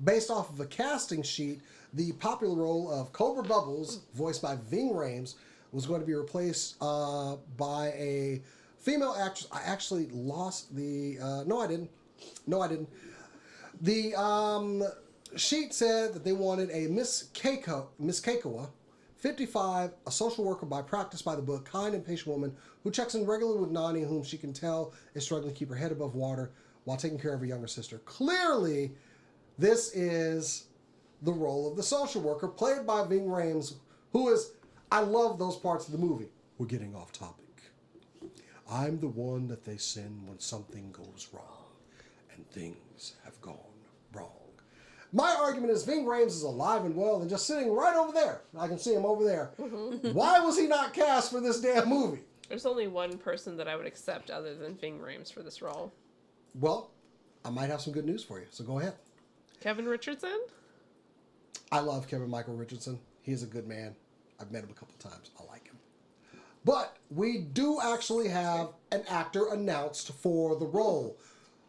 based off of a casting sheet, the popular role of Cobra Bubbles, voiced by Ving Rhames, was going to be replaced by a female actress. I actually lost the... No, I didn't. The sheet said that they wanted a Miss Keikoa, 55, a social worker by practice by the book, kind and patient woman who checks in regularly with Nani, whom she can tell is struggling to keep her head above water while taking care of her younger sister. Clearly, this is the role of the social worker, played by Ving Rhames, who is... I love those parts of the movie. We're getting off topic. I'm the one that they send when something goes wrong, and things have gone wrong. My argument is Ving Rhames is alive and well and just sitting right over there. I can see him over there. Why was he not cast for this damn movie? There's only one person that I would accept other than Ving Rhames for this role. Well, I might have some good news for you, so go ahead. Kevin Richardson? I love Kevin Michael Richardson. He's a good man. I've met him a couple times. I like him. But we do actually have an actor announced for the role.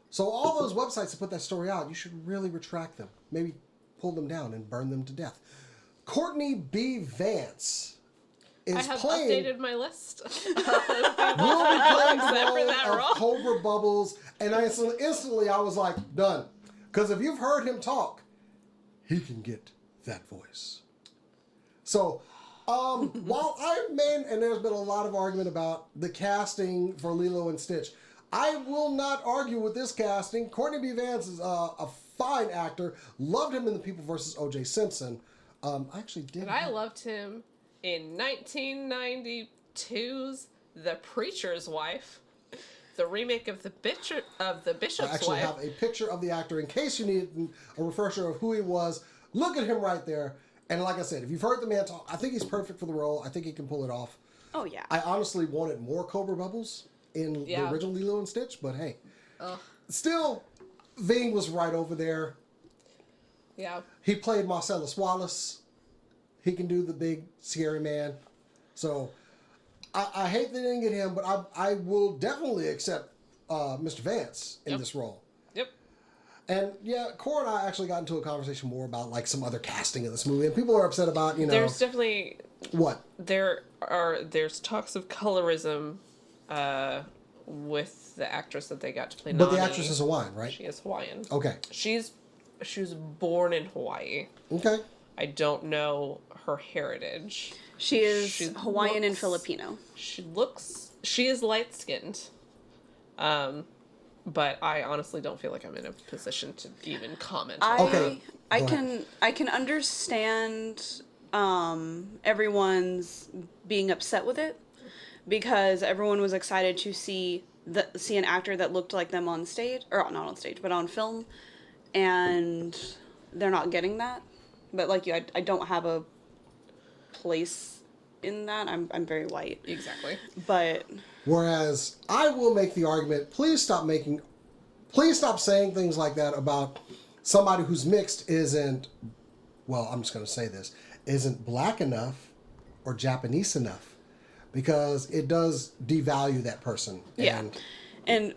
So all those websites that put that story out, you should really retract them. Maybe pull them down and burn them to death. Courtney B. Vance is I have playing... updated my list. will be playing the role of Cobra Bubbles. And instantly I was like, done. Because if you've heard him talk, he can get that voice. So... while and there's been a lot of argument about the casting for Lilo and Stitch, I will not argue with this casting. Courtney B. Vance is a fine actor. Loved him in The People vs. O.J. Simpson. I actually did. And I loved him in 1992's The Preacher's Wife, the remake of the Bishop's Wife. I actually have a picture of the actor in case you need a refresher of who he was. Look at him right there. And like I said, if you've heard the man talk, I think he's perfect for the role. I think he can pull it off. Oh, yeah. I honestly wanted more Cobra Bubbles in the original Lilo and Stitch, but hey. Still, Ving was right over there. Yeah. He played Marcellus Wallace. He can do the big, scary man. So, I hate that they didn't get him, but I will definitely accept Mr. Vance in this role. And yeah, Cora and I actually got into a conversation more about like some other casting of this movie, and people are upset about, you know. There's definitely what? There's talks of colorism with the actress that they got to play Nani. But the actress is Hawaiian, right? She is Hawaiian. Okay. She was born in Hawaii. Okay. I don't know her heritage. She's Hawaiian and Filipino. She is light skinned. But I honestly don't feel like I'm in a position to even comment. Okay. I can understand everyone's being upset with it because everyone was excited to see an actor that looked like them on stage, or not on stage, but on film, and they're not getting that. But like you, I don't have a place in that. I'm very white. Exactly. But whereas I will make the argument, please stop saying things like that about somebody who's mixed isn't black enough or Japanese enough, because it does devalue that person. Yeah. And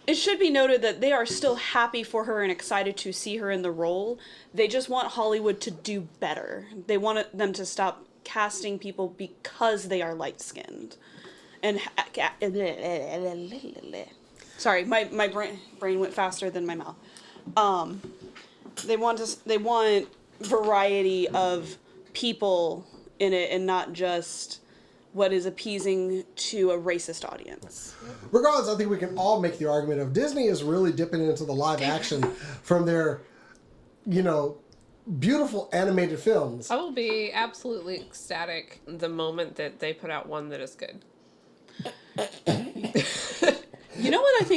it should be noted that they are still happy for her and excited to see her in the role. They just want Hollywood to do better. They want them to stop casting people because they are light-skinned. And sorry, my brain went faster than my mouth. They want variety of people in it and not just what is appeasing to a racist audience. Regardless, I think we can all make the argument of Disney is really dipping into the live action from their, beautiful animated films. I will be absolutely ecstatic the moment that they put out one that is good.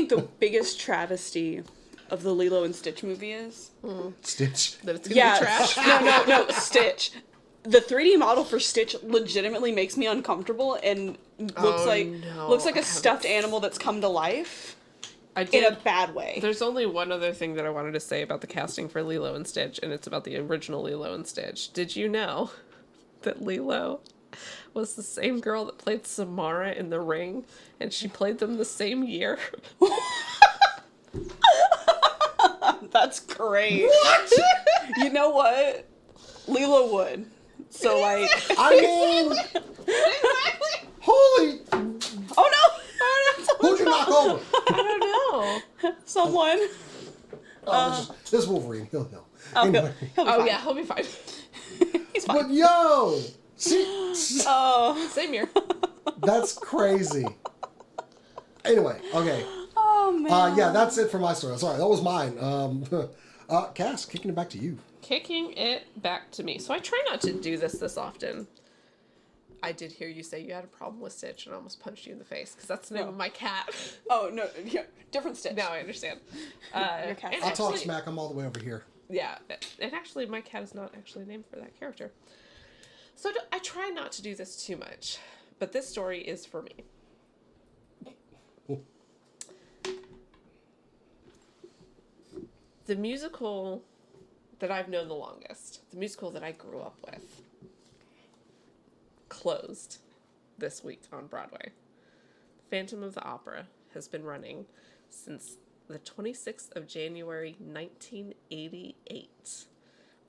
think the biggest travesty of the Lilo and Stitch movie is? Stitch. That it's gonna be trash. No, Stitch. The 3D model for Stitch legitimately makes me uncomfortable and looks like a stuffed animal that's come to life. In a bad way. There's only one other thing that I wanted to say about the casting for Lilo and Stitch, and it's about the original Lilo and Stitch. Did you know that Lilo was the same girl that played Samara in The Ring, and she played them the same year? That's great. What? You know what? Lilo would. So, like... I mean... Holy... Oh, no! Who'd you knock over? I don't know. Someone. This Wolverine. He'll know. Oh, Anyway. he'll be fine. Yeah, he'll be fine. He's fine. But yo! Same year. That's crazy. Anyway, okay. Oh, man. Yeah, that's it for my story. Sorry, that was mine. Cass, kicking it back to you. Kicking it back to me. So I try not to do this often. I did hear you say you had a problem with Stitch and I almost punched you in the face because that's the name of my cat. Oh, no. Yeah, different Stitch. Now I understand. Your cat. I'll talk smack. I'm all the way over here. Yeah. And actually, my cat is not actually named for that character. So I try not to do this too much. But this story is for me. The musical that I've known the longest, the musical that I grew up with, closed this week on Broadway. Phantom of the Opera has been running since the 26th of January, 1988,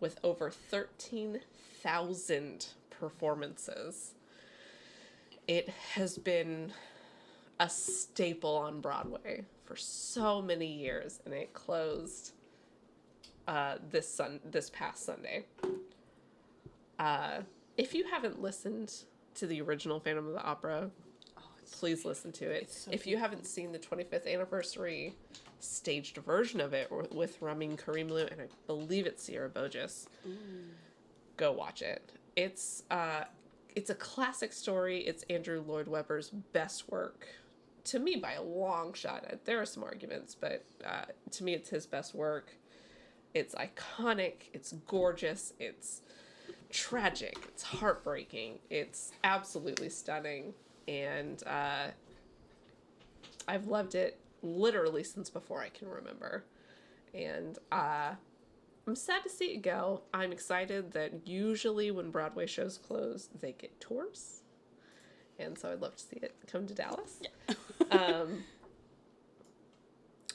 with over 13,000 performances. It has been a staple on Broadway for so many years, and it closed this past Sunday. If you haven't listened to the original Phantom of the Opera, please listen to it. So if you haven't seen the 25th anniversary staged version of it with Ramin Karimloo and I believe it's Sierra Bojas, go watch it. It's a classic story. It's Andrew Lloyd Webber's best work. To me, by a long shot. There are some arguments, but to me, it's his best work. It's iconic. It's gorgeous. It's tragic. It's heartbreaking. It's absolutely stunning. And I've loved it literally since before I can remember. And I'm sad to see it go. I'm excited that usually when Broadway shows close, they get tours. And so I'd love to see it come to Dallas. Yeah.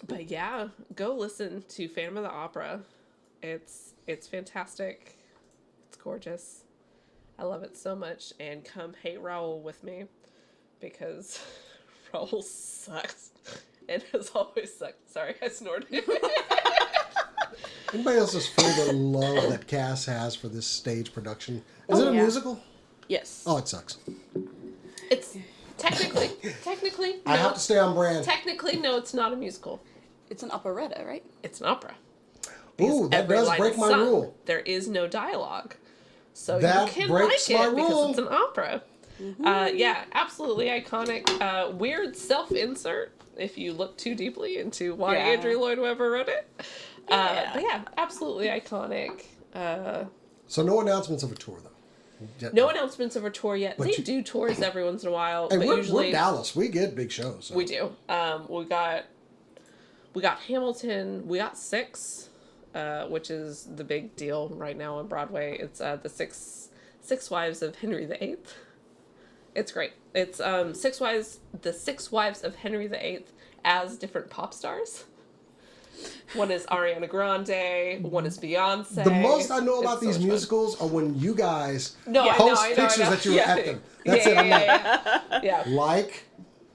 But yeah, go listen to Phantom of the Opera. It's fantastic. It's gorgeous. I love it so much. And come hate Raoul with me because Raoul sucks and has always sucked. Sorry, I snorted. Anybody else just feel the love that Cass has for this stage production? Is it a musical? Yes. Oh, it sucks. It's technically. I have to stay on brand. Technically, no, it's not a musical. It's an operetta, right? It's an opera. Ooh, that does break my rule. There is no dialogue. So that you can breaks like my it because rule. it's an opera. Mm-hmm. Yeah, absolutely iconic. Weird self-insert if you look too deeply into why Andrew Lloyd Webber wrote it. But yeah, absolutely iconic. So no announcements of a tour, though? No announcements of a tour yet. But they do tours every once in a while. And but usually we're Dallas. We get big shows. So. We do. We got Hamilton. We got Six, which is the big deal right now on Broadway. It's the Six Wives of Henry VIII. It's great. It's the Six Wives of Henry VIII as different pop stars. One is Ariana Grande. One is Beyonce. The most I know about these musicals are when you guys post pictures that you were at them. That's it. I'm like, like,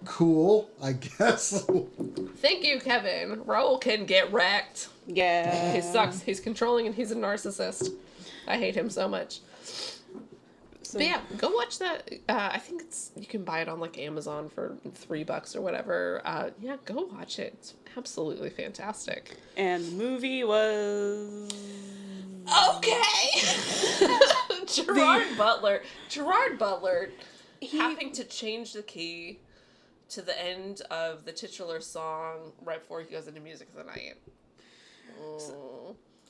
cool, I guess. Thank you, Kevin. Raoul can get wrecked. Yeah. He sucks. He's controlling and he's a narcissist. I hate him so much. But yeah, go watch that. I think you can buy it on like Amazon for $3 or whatever. Yeah, go watch it. It's absolutely fantastic. And the movie was okay. Gerard Butler having to change the key to the end of the titular song right before he goes into music of the night.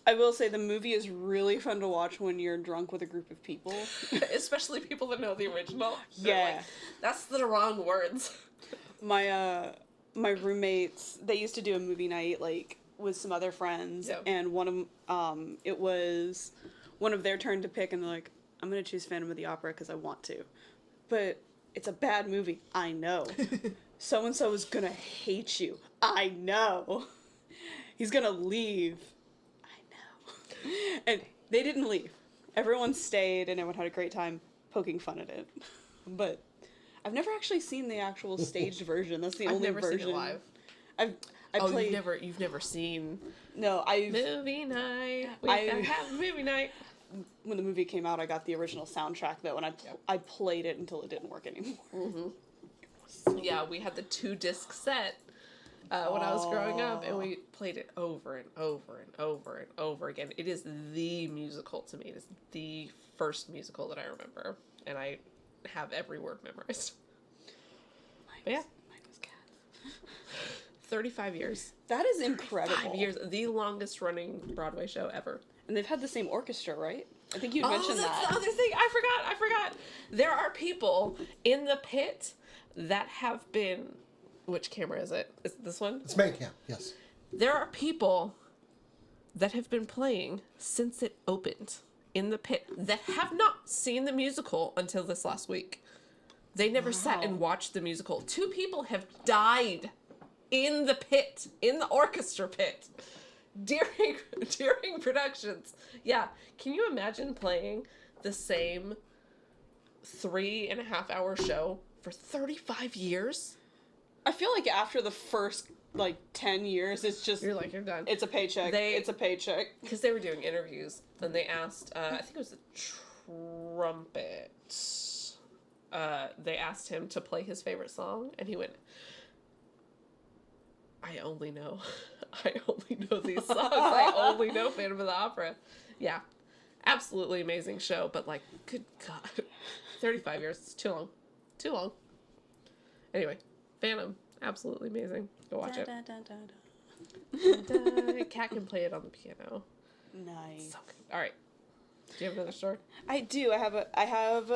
I will say the movie is really fun to watch when you're drunk with a group of people. Especially people that know the original. Yeah. Like, that's the wrong words. My roommates, they used to do a movie night, like, with some other friends, and one of it was one of their turn to pick, and they're like, I'm gonna choose Phantom of the Opera because I want to. But it's a bad movie. I know. So-and-so is gonna hate you. I know. He's gonna leave. I know. And they didn't leave. Everyone stayed, and everyone had a great time poking fun at it. But I've never actually seen the actual staged version. That's the only version. I've never seen it live. Played... You've never seen... No, Movie night. We gotta have a movie night. When the movie came out, I got the original soundtrack, though, and I played it until it didn't work anymore. Mm-hmm. Yeah, we had the 2-disc set when I was growing up, and we played it over and over and over and over again. It is the musical to me. It is the first musical that I remember, and I have every word memorized. Mine was Cats. 35 years. That is incredible. 5 years. The longest running Broadway show ever. And they've had the same orchestra, right? I think you mentioned that. Oh, that's the other thing. I forgot. There are people in the pit that have been... Which camera is it? Is it this one? It's main cam, yes. There are people that have been playing since it opened in the pit that have not seen the musical until this last week. They never sat and watched the musical. 2 people have died in the pit, in the orchestra pit, during productions. Yeah, can you imagine playing the same 3.5-hour show for 35 years? I feel like after the first, 10 years, it's just... You're like, you're done. It's a paycheck. It's a paycheck. Because they were doing interviews, and they asked, I think it was the trumpet. They asked him to play his favorite song, and he went, I only know these songs. I only know Phantom of the Opera. Yeah. Absolutely amazing show, but good God. 35 years. It's too long. Too long. Anyway, Phantom. Absolutely amazing. Go watch it. Kat can play it on the piano. Nice. So good. All right. Do you have another story? I do. I have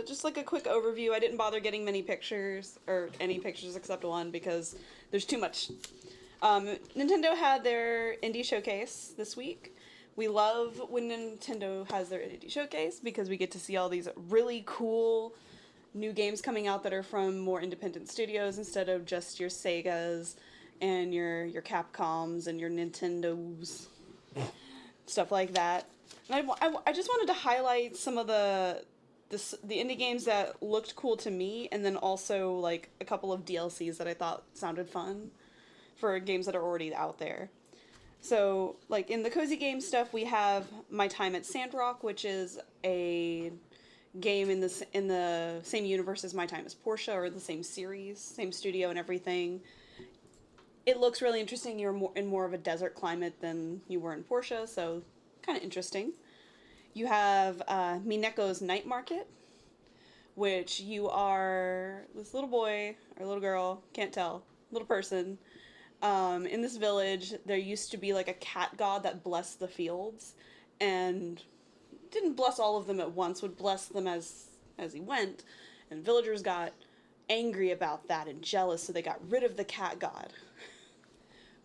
just a quick overview. I didn't bother getting many pictures, or any pictures except one, because there's too much. Nintendo had their indie showcase this week. We love when Nintendo has their indie showcase because we get to see all these really cool new games coming out that are from more independent studios instead of just your Segas and your Capcoms and your Nintendos, stuff like that. And I just wanted to highlight some of the indie games that looked cool to me, and then also a couple of DLCs that I thought sounded fun for games that are already out there. So, in the cozy game stuff, we have My Time at Sandrock, which is a game in the same universe as My Time as Portia, or the same series, same studio and everything. It looks really interesting. You're in more of a desert climate than you were in Portia, so kind of interesting. You have Mineko's Night Market, which you are this little boy or little girl, can't tell, little person. In this village, there used to be a cat god that blessed the fields, and didn't bless all of them at once, would bless them as he went, and villagers got angry about that and jealous, so they got rid of the cat god.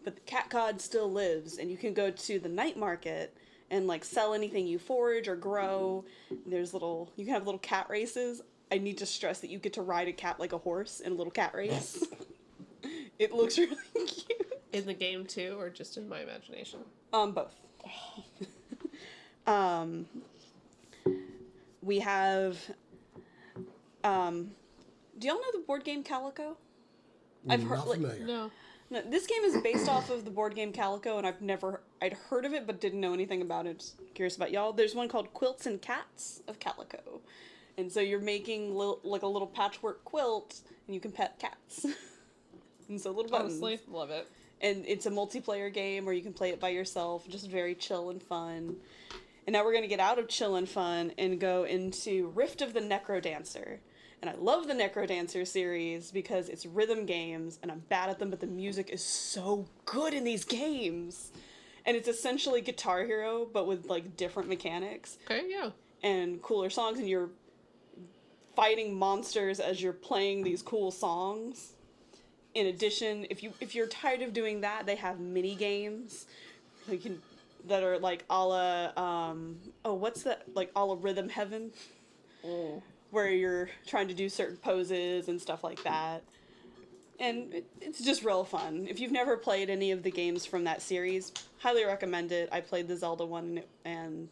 But the cat god still lives, and you can go to the night market and sell anything you forage or grow. You can have little cat races. I need to stress that you get to ride a cat like a horse in a little cat race. It looks really cute. In the game too, or just in my imagination? Both. We have, do y'all know the board game Calico? I've heard, familiar. No. No, this game is based off of the board game Calico, and I'd heard of it, but didn't know anything about it. Just curious about y'all. There's one called Quilts and Cats of Calico. And so you're making a little patchwork quilt, and you can pet cats. And so little buttons. Honestly, love it. And it's a multiplayer game where you can play it by yourself, just very chill and fun. And now we're going to get out of chill and fun and go into Rift of the Necrodancer. And I love the Necrodancer series because it's rhythm games, and I'm bad at them, but the music is so good in these games. And it's essentially Guitar Hero, but with, like, different mechanics. Okay, yeah. And cooler songs, and you're fighting monsters as you're playing these cool songs. In addition, if you're tired of doing that, they have mini games that are like a la what's that, like a la Rhythm Heaven, where you're trying to do certain poses and stuff like that. And it's just real fun. If you've never played any of the games from that series, highly recommend it. I played the Zelda one, and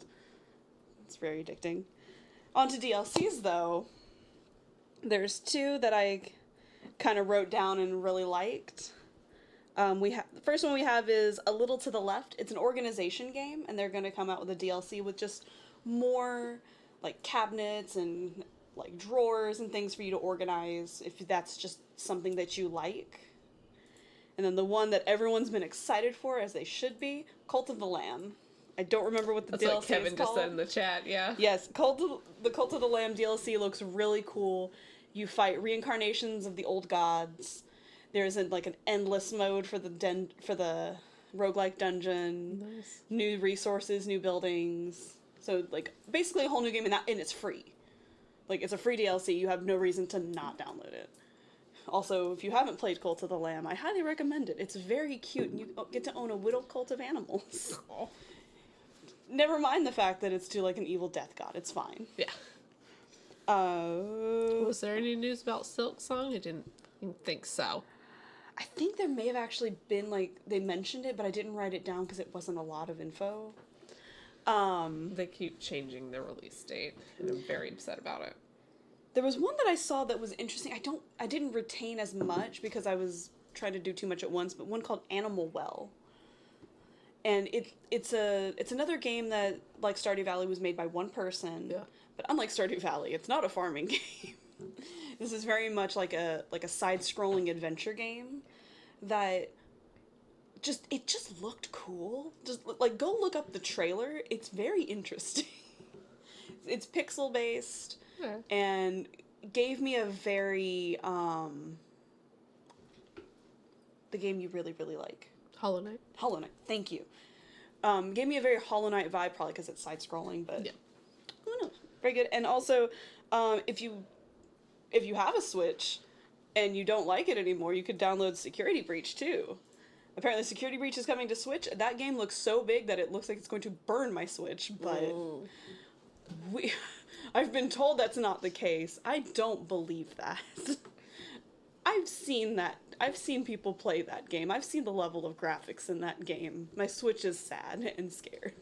it's very addicting. On to DLCs, though. There's two that I kind of wrote down and really liked. The first one we have is A Little to the Left. It's an organization game, and they're going to come out with a DLC with just more like cabinets and like drawers and things for you to organize if that's just something that you like. And then the one that everyone's been excited for, as they should be, Cult of the Lamb. I don't remember what the DLC is called. That's what Kevin just said in the chat, yeah. Yes, the Cult of the Lamb DLC looks really cool. You fight reincarnations of the old gods. There's an endless mode for the roguelike dungeon. Nice. New resources, new buildings. So like basically a whole new game, and it's free. Like, it's a free DLC. You have no reason to not download it. Also, if you haven't played Cult of the Lamb, I highly recommend it. It's very cute, and you get to own a whittled cult of animals. Oh. Never mind the fact that it's to, like, an evil death god. It's fine. Yeah. Was there any news about Silk Song? I didn't think so. I think there may have actually been, like, they mentioned it, but I didn't write it down because it wasn't a lot of info. They keep changing the release date, and I'm very upset about it. There was one that I saw that was interesting. I didn't retain as much because I was trying to do too much at once, but one called Animal Well. And it's another game that, like Stardew Valley, was made by one person. Yeah. But unlike Stardew Valley, it's not a farming game. This is very much like a side-scrolling adventure game that it just looked cool. Just like go look up the trailer. It's very interesting. It's pixel based, and gave me a very the game you really, really like. Hollow Knight. Hollow Knight. Thank you. Gave me a very Hollow Knight vibe, probably because it's side scrolling, but yeah. Who knows? Very good. And also, if you have a Switch and you don't like it anymore, you could download Security Breach too. Apparently Security Breach is coming to Switch. That game looks so big that it looks like it's going to burn my Switch, but I've been told that's not the case. I don't believe that. I've seen that. I've seen people play that game. I've seen the level of graphics in that game. My Switch is sad and scared.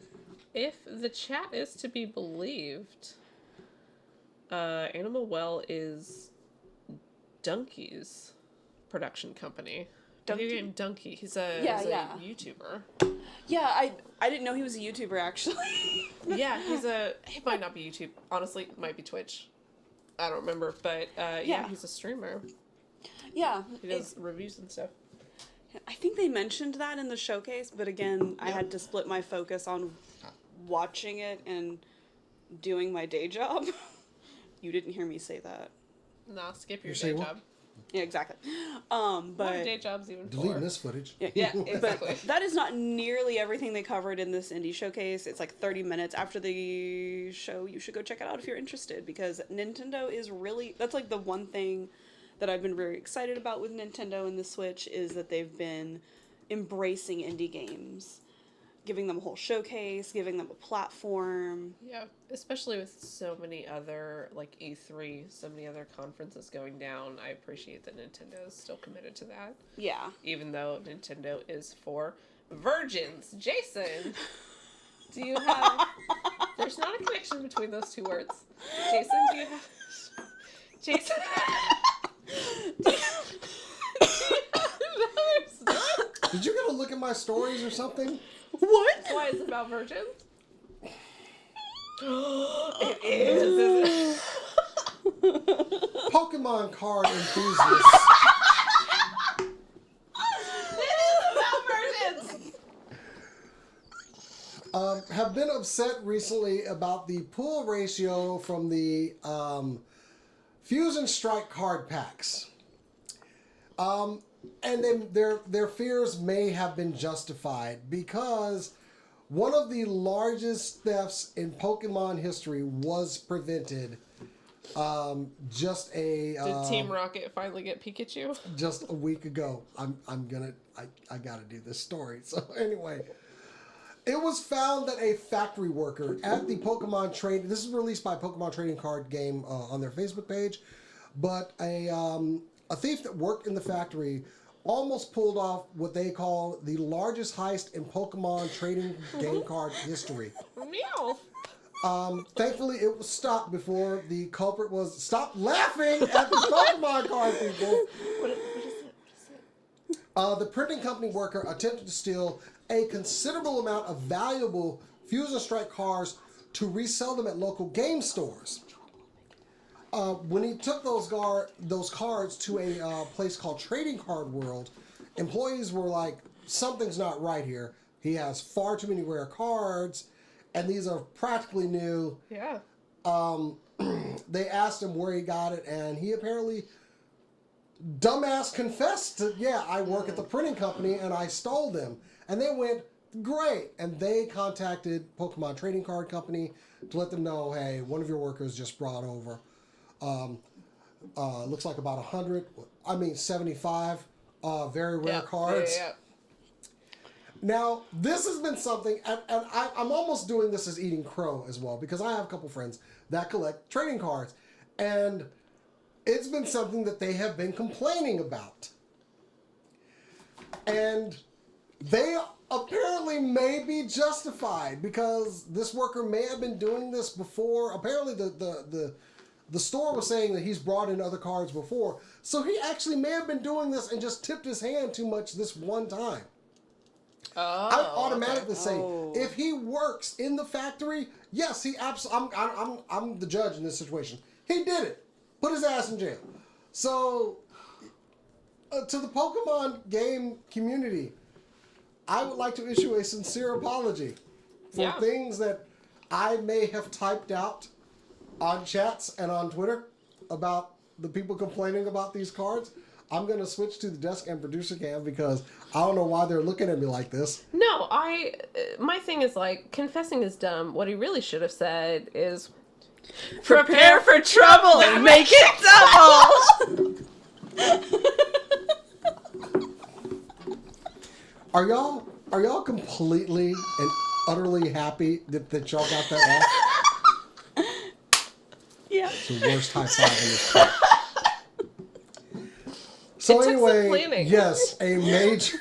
If the chat is to be believed, Animal Well is Donkey's production company. Video game Donkey. He's a YouTuber. Yeah, I didn't know he was a YouTuber, actually. Yeah, he might not be YouTube. Honestly, might be Twitch. I don't remember, but he's a streamer. Yeah. He does reviews and stuff. I think they mentioned that in the showcase, but again, I had to split my focus on watching it and doing my day job. You didn't hear me say that. Nah, skip your day job. Yeah, exactly. But day jobs even deleting this footage. Yeah, exactly. But that is not nearly everything they covered in this indie showcase. It's like 30 minutes after the show. You should go check it out if you're interested, because Nintendo is really, that's like the one thing that I've been very excited about with Nintendo and the Switch, is that they've been embracing indie games, giving them a whole showcase, giving them a platform. Yeah, especially with so many other, like E3, so many other conferences going down. I appreciate that Nintendo is still committed to that. Yeah. Even though Nintendo is for virgins. Jason, do you have... There's not a connection between those two words. Jason, do you have... Jason... Did you go to look at my stories or something? What? Why is it about virgins? It is. Pokemon card enthusiasts. It is about virgins. Have been upset recently about the pull ratio from the Fusion Strike card packs. And then their fears may have been justified because one of the largest thefts in Pokemon history was prevented. Did Team Rocket finally get Pikachu? Just a week ago. I gotta do this story. So anyway, it was found that a factory worker at the Pokemon Trading, this is released by Pokemon Trading Card Game on their Facebook page, but a thief that worked in the factory almost pulled off what they call the largest heist in Pokemon Trading Game Card history. Meow. Thankfully, it was stopped before the culprit was... Stop laughing at the Pokemon card, people! What is it? The printing company worker attempted to steal a considerable amount of valuable Fusion Strike cards to resell them at local game stores. When he took those cards to a place called Trading Card World, employees were like, something's not right here. He has far too many rare cards, and these are practically new. Yeah. They asked him where he got it, and he apparently, dumbass, confessed to, yeah, I work at the printing company, and I stole them. And they went, great. And they contacted Pokemon Trading Card Company to let them know, hey, one of your workers just brought over, looks like about 75 very rare cards. Yeah. Now, this has been something, and I'm almost doing this as eating crow as well, because I have a couple friends that collect trading cards, and it's been something that they have been complaining about. And they apparently may be justified, because this worker may have been doing this before. Apparently, the store was saying that he's brought in other cards before, so he actually may have been doing this and just tipped his hand too much this one time. I automatically say, if he works in the factory, yes, he absolutely. I'm the judge in this situation. He did it. Put his ass in jail. So, to the Pokemon game community, I would like to issue a sincere apology for things that I may have typed out on chats and on Twitter about the people complaining about these cards. I'm going to switch to the desk and producer cam because I don't know why they're looking at me like this. No, my thing is like, confessing is dumb. What he really should have said is, prepare for trouble and make it double! Are y'all completely and utterly happy that y'all got that off? Yeah. It's the worst high five in this chat. So anyway, yes, a major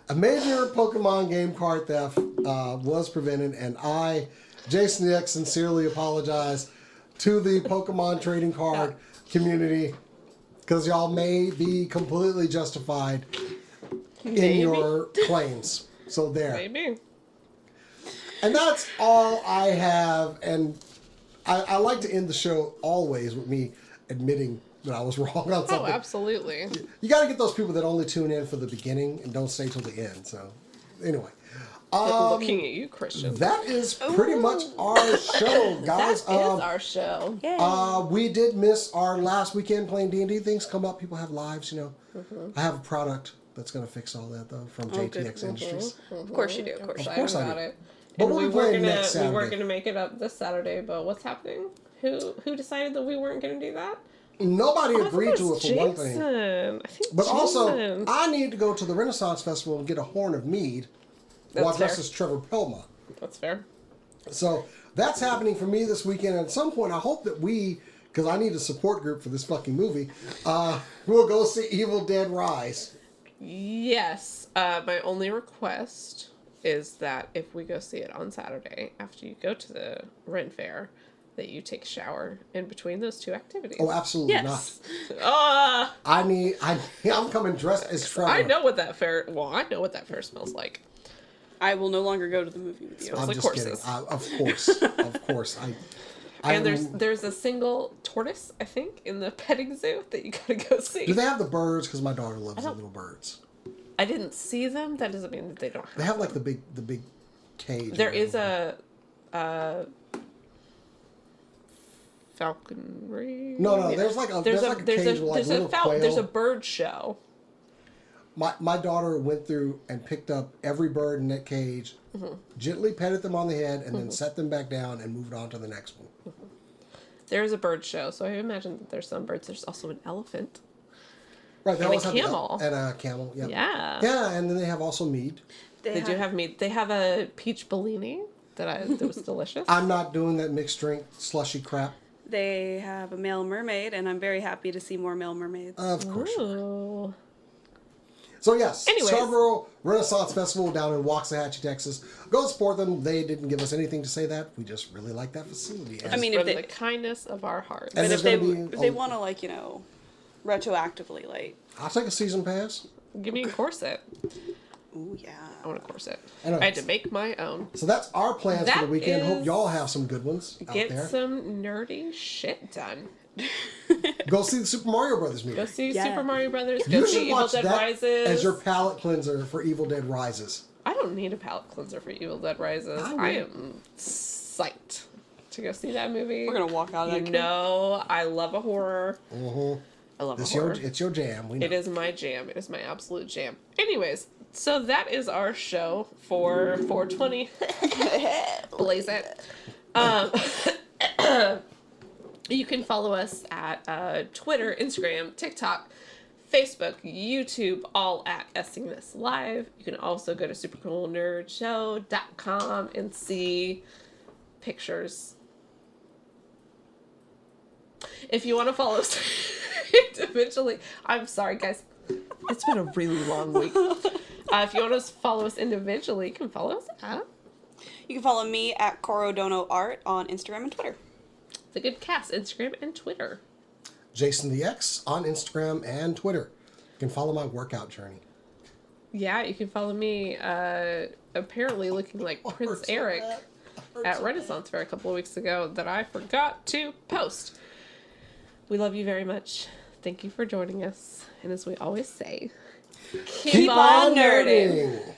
Pokemon game card theft was prevented, and I, Jason X, sincerely apologize to the Pokemon trading card community because y'all may be completely justified in your claims. So there. Maybe. And that's all I have, and I like to end the show always with me admitting that I was wrong on something. Oh, absolutely. You got to get those people that only tune in for the beginning and don't stay till the end. So, anyway. Looking at you, Christian. That is pretty much our show, guys. That is our show. Yay. We did miss our last weekend playing D&D. Things come up. People have lives, you know. Mm-hmm. I have a product that's going to fix all that, though, from JTX Industries. Of course you do. Of course. Of course I do. It. But And we'll be playing next Saturday. We were going to make it up this Saturday, but what's happening? Who decided that we weren't going to do that? Nobody agreed to it for one thing. I think But Jason. also, I need to go to the Renaissance Festival and get a horn of mead while dressed as Trevor Pelma. That's fair. So that's happening for me this weekend. At some point, I hope that because I need a support group for this fucking movie, we'll go see Evil Dead Rise. Yes. My only request is that if we go see it on Saturday, after you go to the Ren Fair, that you take a shower in between those two activities. Oh, absolutely yes. not. I'm coming dressed as Trevor. I know what that fair smells like. I will no longer go to the movie with you. I'm like just horses. kidding. Of course. And there's a single tortoise, I think, in the petting zoo that you gotta go see. Do they have the birds? Because my daughter loves the little birds. I didn't see them. That doesn't mean that they don't have They have them. like the big cage. There is a falconry. No, there's like a cage with like little quail. There's a bird show. My daughter went through and picked up every bird in that cage, gently petted them on the head, and then set them back down and moved on to the next one. There's a bird show, so I imagine that there's some birds. There's also an elephant. Right, they and always a camel. And a camel, yep. Yeah. Yeah, and then they have also mead. They do have mead. They have a peach Bellini that was delicious. I'm not doing that mixed drink slushy crap. They have a male mermaid, and I'm very happy to see more male mermaids. Of course. Ooh. So yes, Anyways. Scarborough Renaissance Festival down in Waxahachie, Texas. Go support them. They didn't give us anything to say that. We just really like that facility. I mean, From the kindness of our hearts. And but if there's they want to, like, retroactively, like... I'll take a season pass. Give me a corset. Ooh, yeah. I want a corset. Anyways. I had to make my own. So that's our plans for the weekend. Hope y'all have some good ones out there. Get some nerdy shit done. Go see the Super Mario Brothers movie. Go see Yeah. Super Mario Brothers. Go You see should Evil watch Dead that Rises. as your palate cleanser for Evil Dead Rises. I don't need a palate cleanser for Evil Dead Rises. I am psyched to go see that movie. We're gonna walk out of that. You know, I love a horror. I love a horror. It's your jam. We know. It is my jam. It is my absolute jam. Anyways, so that is our show for 420. Blaze it. You can follow us at Twitter, Instagram, TikTok, Facebook, YouTube, all at SCNS Live. You can also go to supercoolnerdshow.com and see pictures. If you want to follow us individually, I'm sorry, guys. It's been a really long week. If you want to follow us individually, you can follow us at... You can follow me at Corodono Art on Instagram and Twitter. The Good Cast, Instagram and Twitter. Jason the X on Instagram and Twitter. You can follow my workout journey. Yeah, you can follow me, apparently looking like Prince Eric at Renaissance Fair a couple of weeks ago that I forgot to post. We love you very much. Thank you for joining us. And as we always say, keep on nerding.